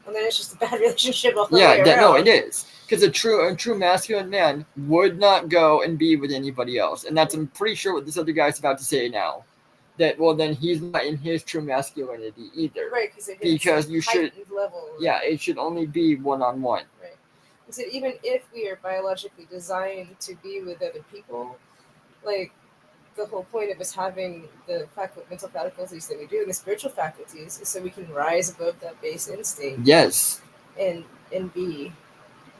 And then it's just a bad relationship all the way around. No, it is. Because a true masculine man would not go and be with anybody else. And that's, I'm pretty sure, what this other guy's about to say now. That, well, then he's not in his true masculinity either. Right, because you should, level. Yeah, it should only be one-on-one. Right. So even if we are biologically designed to be with other people, like, the whole point of us having the mental faculties that we do and the spiritual faculties is so we can rise above that base instinct. Yes. And be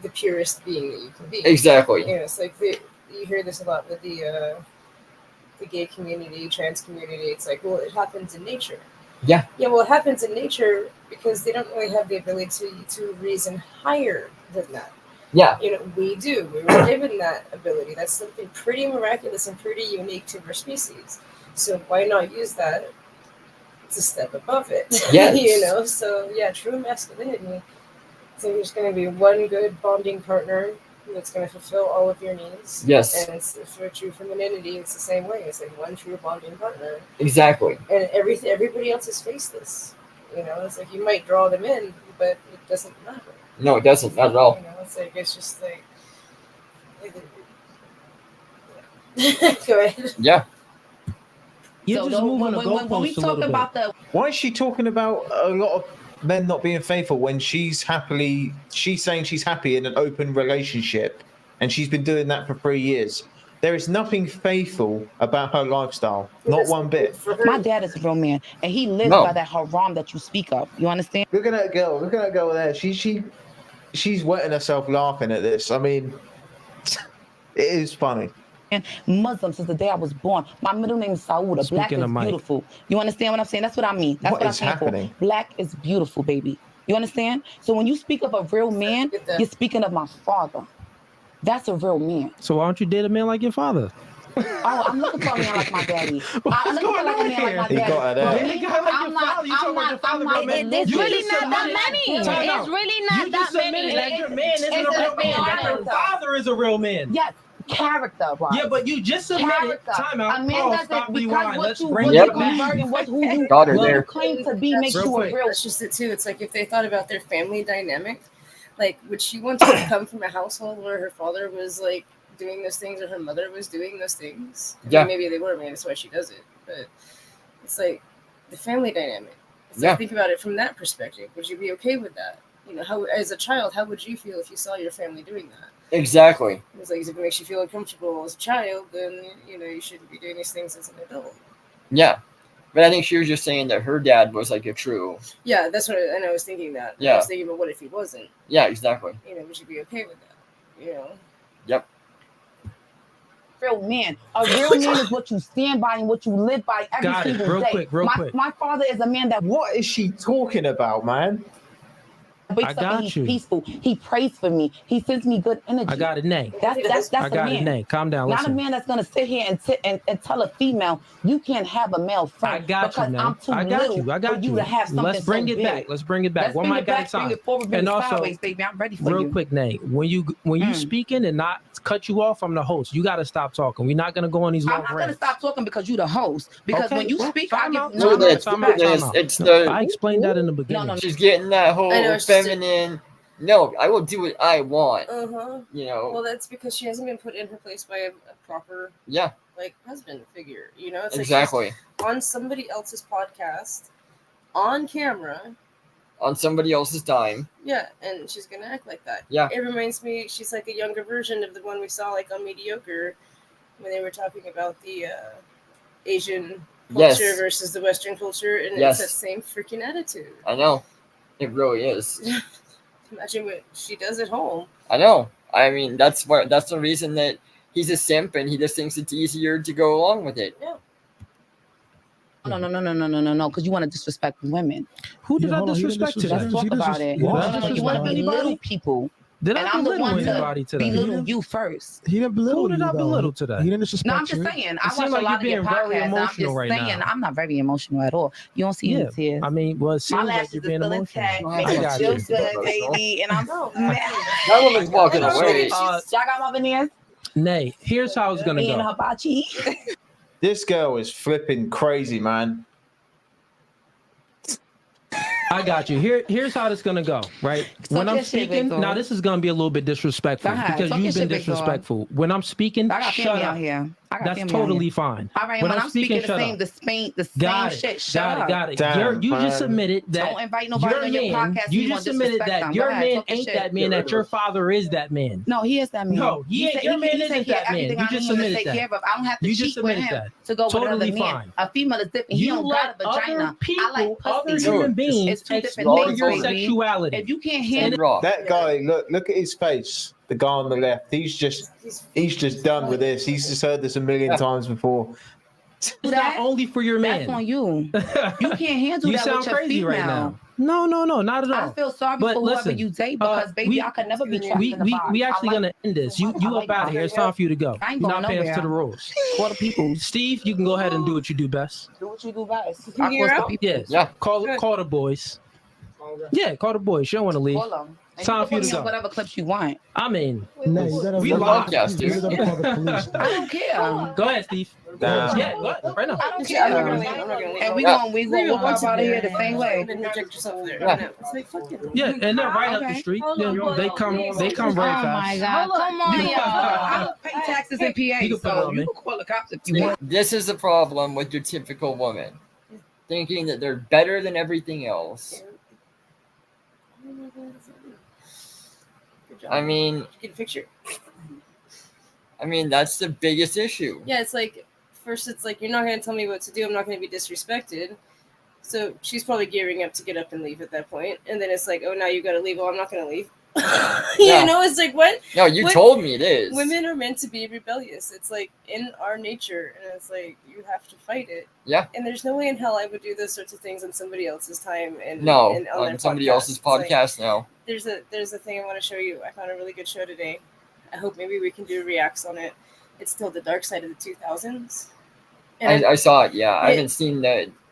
the purest being that you can be. Exactly. You know, it's like you hear this a lot with the gay community, trans community. It's like, well, it happens in nature. Yeah. Yeah, well, it happens in nature because they don't really have the ability to reason higher than that. Yeah. You know, we do. We were given that ability. That's something pretty miraculous and pretty unique to our species. So why not use that to step above it? Yes. You know, so yeah, true masculinity. So there's going to be one good bonding partner that's going to fulfill all of your needs. Yes. And it's for true femininity, it's the same way. It's like one true bonding partner. Exactly. And everybody else has faced this. You know, it's like you might draw them in, but it doesn't matter. No, it doesn't. Not at all. You know, it's just like. Go ahead. Yeah. You're just moving the when we goalposts a talk little about bit. Why is she talking about a lot of men not being faithful when she's saying she's happy in an open relationship and she's been doing that for 3 years? There is nothing faithful about her lifestyle, not one bit. My dad is a real man, and he lives by that haram that you speak of. You understand? Look at that girl. Look at that girl there. She's wetting herself laughing at this. I mean, it is funny. And Muslim since the day I was born. My middle name is Saouda. Black is beautiful. You understand what I'm saying? That's what I mean. That's what I'm saying. Happening? Black is beautiful, baby. You understand? So when you speak of a real man, you're speaking of my father. That's a real man. So why don't you date a man like your father? Oh, I'm looking for a man like my daddy. I'm looking for like a man like my He daddy. got her there. Really? It's really not that many. It's really not that many. That your man isn't a real man. That your father is a real man. Yes. Character, right? Yeah, but you just submitted. Time out. A man doesn't because Let's what bring you it convert and who you claim to be makes you a real. That's just it too. It's like if they thought about their family dynamic, like would she want to come from a household where her father was like doing those things or her mother was doing those things? I mean, maybe they were. Maybe that's why she does it. But it's like the family dynamic. So think about it from that perspective. Would you be okay with that? You know, how as a child, how would you feel if you saw your family doing that? Exactly. It's like if it makes you feel uncomfortable as a child, then you know you shouldn't be doing these things as an adult. Yeah, but I think she was just saying that her dad was like a true. Yeah, that's what I was thinking that. Yeah. I was thinking, but what if he wasn't? Yeah, exactly. You know, would you be okay with that? You know. Yep. Real man. A real man is what you stand by and what you live by every single day. Real quick. My father is a man that. What is she talking about, man? I got he's peaceful. He prays for me. He sends me good energy. I got it, Nay. That's I got a man. it, Nay. Calm down. Not Listen. a man that's gonna sit here and tell a female you can't have a male friend. I got because you, Nay. I'm too I got little you. I got for you to have something Let's bring so it big. back. Let's bring it back. One mic at a time. And also, baby, I'm ready for real you. quick, Nay. When you speaking and not cut you off, I'm the host. You got to stop talking. We're not gonna go on these long I'm not gonna rants. stop talking because you're the host. Because when you speak, I give I explained that in the beginning. No. She's getting that whole feminine. No, I will do what I want. You know. Well, that's because she hasn't been put in her place by a proper like husband figure. You know, it's exactly like on somebody else's podcast, on camera, on somebody else's time. Yeah, and she's gonna act like that. Yeah, it reminds me. She's like a younger version of the one we saw like on Mediocre when they were talking about the Asian culture versus the Western culture, and it's that same freaking attitude. I know, it really is. Imagine what she does at home. I know. I mean, that's the reason that he's a simp, and he just thinks it's easier to go along with it. Yeah. No, because you want to disrespect women. Who did I disrespect today? Let's talk about it. You want to be little people. Did and I I'm the belittle one anybody to today? belittle you first. He didn't belittle Who did you, I though. belittle today? He didn't disrespect No, I'm just you. saying. I It watch seems a like lot you're of your being very podcasts, and I'm emotional just right saying now. I'm not very emotional at all. You don't see any tears. I mean, well, it seems My like lashes you're are being still emotional. intact. I Makes it got feel you. good, baby. And I'm That woman's walking away. Y'all got my veneers? Nay, here's how it's gonna Eating go. hibachi. This girl is flipping crazy, man. I got you. Here's how this gonna go, right? When I'm speaking, now this is gonna be a little bit disrespectful Go ahead. because Talk you've your been shit, big dog. disrespectful. When I'm speaking, I got shut family up. out here. I got That's family out totally here. fine. All right, when I'm speaking shut up. the same Got it. shit. Shut up. Got it. Damn, You just man. admitted that Don't invite nobody your on your man, podcast. you You just gonna admitted disrespect that them. your Go ahead, man talk your ain't shit. that man, that your father is that man. No, he is that man. No, he ain't. Your man isn't that man. You just admitted take care that. of. I don't have to You cheat just with admitted him that. to go Totally with another fine. man. A female is different. He You don't got a let vagina. other people, I like other pussy. human beings It's two different explore things, your baby. sexuality. If you can't handle Raw. That guy, look at his face. The guy on the left, he's just done with this. He's just heard this a million times before. It's not only for your man. That's on you. You can't handle You that sound with your crazy female. right now. No, not at all. I feel sorry But for whoever listen, you date because, baby, I could never be trapped in the box. we actually I like- gonna end this. You up out of here. It's time for you to go. I ain't You're going not paying nowhere. to the rules. Call the people. Steve, you can go ahead and do what you do best. Do what you do best. You I hear call out? the people. Yes. Yeah. Call the boys. Yeah, call the boys. You don't want to leave. Call them. It's time for you to go. Whatever clips you want. I mean, No, you gotta we call live. the police. You gotta call the police. I don't care. Go ahead, Steve. Nah. Yeah, go ahead. Right now. I don't Yeah, I'm not care. gonna leave. I'm not gonna leave. And we Yeah. gonna walk out of here the same way. And then reject yourself there. Yeah. It's like, fuck it. Yeah, and they're right up the Okay. street. They come very Oh fast. my God! Come on, y'all. I don't pay taxes in PA, You can put it so on you me. can call the cops if you want. This is the problem with your typical woman, thinking that they're better than everything else. Good job. I mean, Get a picture. That's the biggest issue. Yeah, it's like first it's like you're not gonna tell me what to do. I'm not gonna be disrespected. So she's probably gearing up to get up and leave at that point. And then it's like, oh, now you gotta leave. Well, I'm not gonna leave. Yeah. You know, it's like what? No, you what- told me it is. Women are meant to be rebellious. It's like in our nature, and it's like you have to fight it. Yeah. And there's no way in hell I would do those sorts of things on somebody else's time and No, and on their somebody podcast. else's It's like, podcast. No. there's a thing I want to show you. I found a really good show today. I hope maybe we can do reacts on it. It's still the dark side of the 2000s. And I saw it. Yeah, I it- haven't seen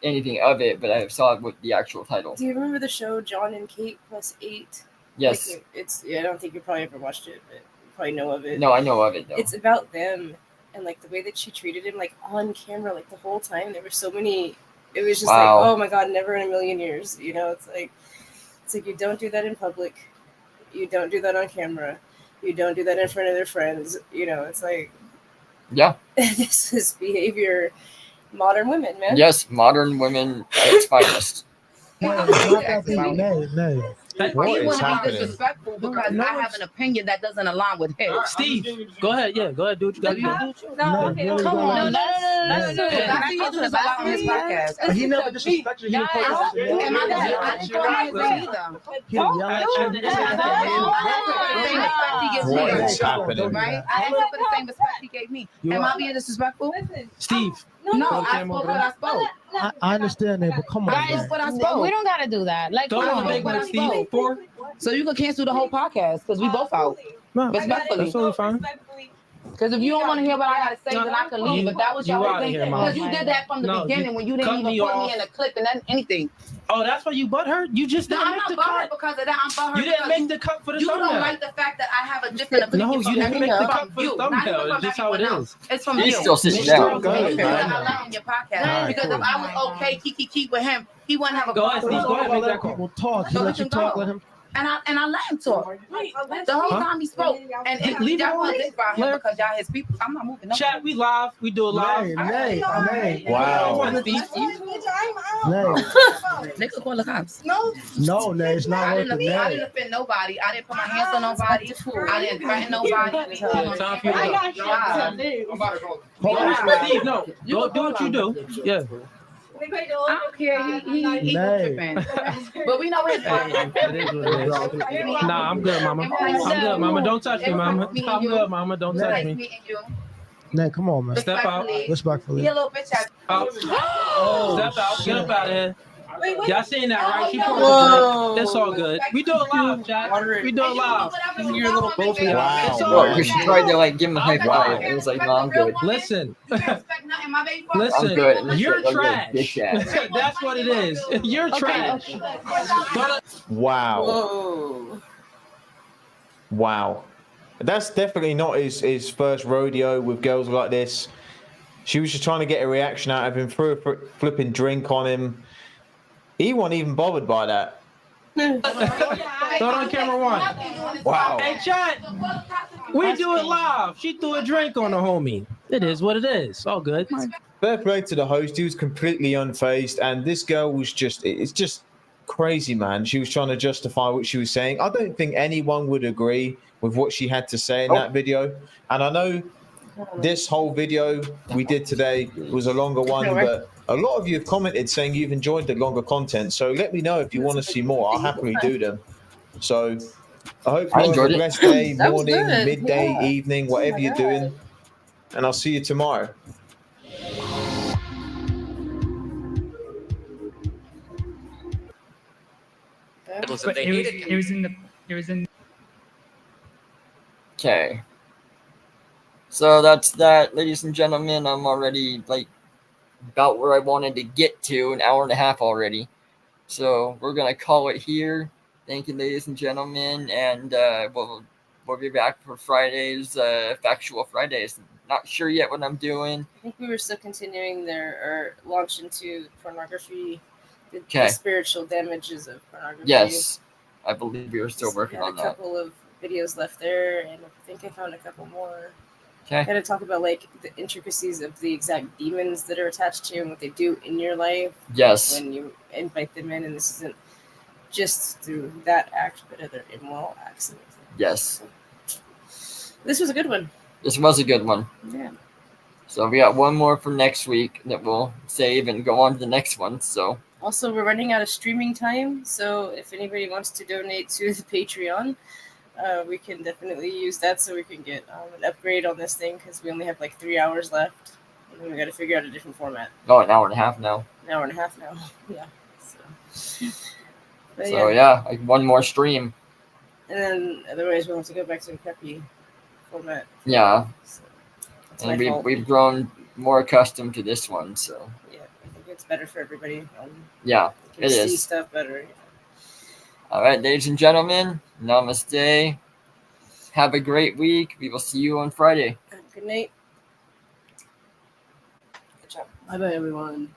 anything of it, but I saw it with the actual title. do you remember the show John and Kate +8? Yes. Like, I don't think you probably ever watched it, but you probably know of it. No, I know of it though. It's about them and like the way that she treated him, like on camera, like the whole time. There were so many. It was just Wow. like, oh my god, never in a million years. You know, it's like you don't do that in public. You don't do that on camera. You don't do that in front of their friends. You know, it's like Yeah. this is behavior. Modern women, man. Yes, modern women at its finest. Nay. He What is want to be happening? disrespectful because I have an opinion that doesn't align with his. Steve, go ahead. Yeah, go ahead. Do what you got to do. No, okay, Come on, no. Hey. I see you do this a lot on his podcast. He never disrespected you. He didn't call you out. Am I that? I didn't call him anything either. He didn't yell at you. What is happening? Right? I asked him for the same respect he gave me. You Am are. I being disrespectful? Steve. No, Go to I him spoke over what there. I spoke. I understand that, but come on, I man. spoke what I spoke. We don't gotta do that. Like, Go come ahead on. and make one, Steve. 4. So you can cancel the whole podcast because we both out. No, Respectfully. that's totally fine. Because if you don't want to hear what I gotta say, then I can leave. But that was your You whole outta thing. here, Mama. Because you did that from the No, beginning you when you didn't cut even me put off. me in a clip and anything. Oh, that's why you butthurt? You just No, didn't I'm make the not butthurt cut. because of that. I'm butthurt You didn't because make the cut for the you thumbnail. don't like the fact that I have a different opinion No, from you didn't make everyone the cut from for the you. Not thumbnail. even It's from just how it everyone is. else. It's from He's you. still sitting It's down. from Go ahead, you. man. I allow on your podcast Alright, because cool. if I was okay, keep with him, he wouldn't have a Go ahead, problem. Steve. Go ahead and make that call. People talk. He So let we you can talk. go. Let him. And I let him talk. The whole Huh? time he spoke. And Leave it y'all want alone. to about him Let- because y'all his people. I'm not moving. No. Chat, we live. We do it live. Nay. Wow. Come on, Steve. They could call the cops. No, Nay, it's not I worth didn't it. Nay. offend nobody. I didn't put my hands on nobody. I didn't threaten nobody. Time for you to go. Hold on. Steve, no. Go do what you do. Yeah. I don't care. He Nay. tripping. But we know his It is what it is. Nah, I'm good, Mama. I'm good, Mama. Don't touch me, Mama. I'm good, Mama. Don't touch me. Nay, come on, man. Step out. Respectfully. He a little bitch ass. Out. Step out. Get up out of here. Y'all seen that, right? She poured Whoa. the drink. It's all good. We do it live, chat. We do it live. Both of y'all. Wow, It's all Look, man. because she tried to like give him a high Wow. five, and he's like, "No, I'm good. Listen, I'm listen. good." And he's You're like, "Oh, trash. bitch ass." That's what it is. You're trash. Wow. Whoa. Wow. That's definitely not his first rodeo with girls like this. She was just trying to get a reaction out of him, threw a flipping drink on him. He wasn't even bothered by that. Throw it on camera one. Wow. Hey, chat. We do it live. She threw a drink on the homie. It is what it is. All good. Fair play to the host. He was completely unfazed, and this girl was it's just crazy, man. She was trying to justify what she was saying. I don't think anyone would agree with what she had to say in that video. And I know this whole video we did today was a longer one, but a lot of you have commented saying you've enjoyed the longer content. So let me know if you want to see more. I'll happily do them. So I hope you have a blessed day, That was morning, good. midday, Yeah. evening, whatever you're doing. And I'll see you tomorrow. But it was in Okay. So that's that, ladies and gentlemen. I'm already like about where I wanted to get to, an hour and a half already. So we're gonna call it here. Thank you, ladies and gentlemen, and we'll be back for Fridays, Factual Fridays. Not sure yet what I'm doing. I think we were still continuing or launch into pornography, the Okay. spiritual damages of pornography. Yes, I believe we were still working had on a that. couple of videos left there, and I think I found a couple more. Okay. Got to talk about like the intricacies of the exact demons that are attached to you and what they do in your life. Yes. When you invite them in, and this isn't just through that act, but other immoral acts. And everything. Yes. This was a good one. This was a good one. Yeah. So we got one more for next week that we'll save and go on to the next one. So Also, we're running out of streaming time, so if anybody wants to donate to the Patreon, we can definitely use that so we can get an upgrade on this thing because we only have like 3 hours left, and then we got to figure out a different format. oh, an hour and a half now. An hour and a half now. Yeah. But So yeah, like one more stream. And then otherwise we'll have to go back to the preppy format. Yeah. So And we've grown more accustomed to this one, so yeah, I think it's better for everybody. yeah, You can it see is. stuff better. All right, ladies and gentlemen, namaste. Have a great week. We will see you on Friday. Good night. Good job. Bye bye, everyone.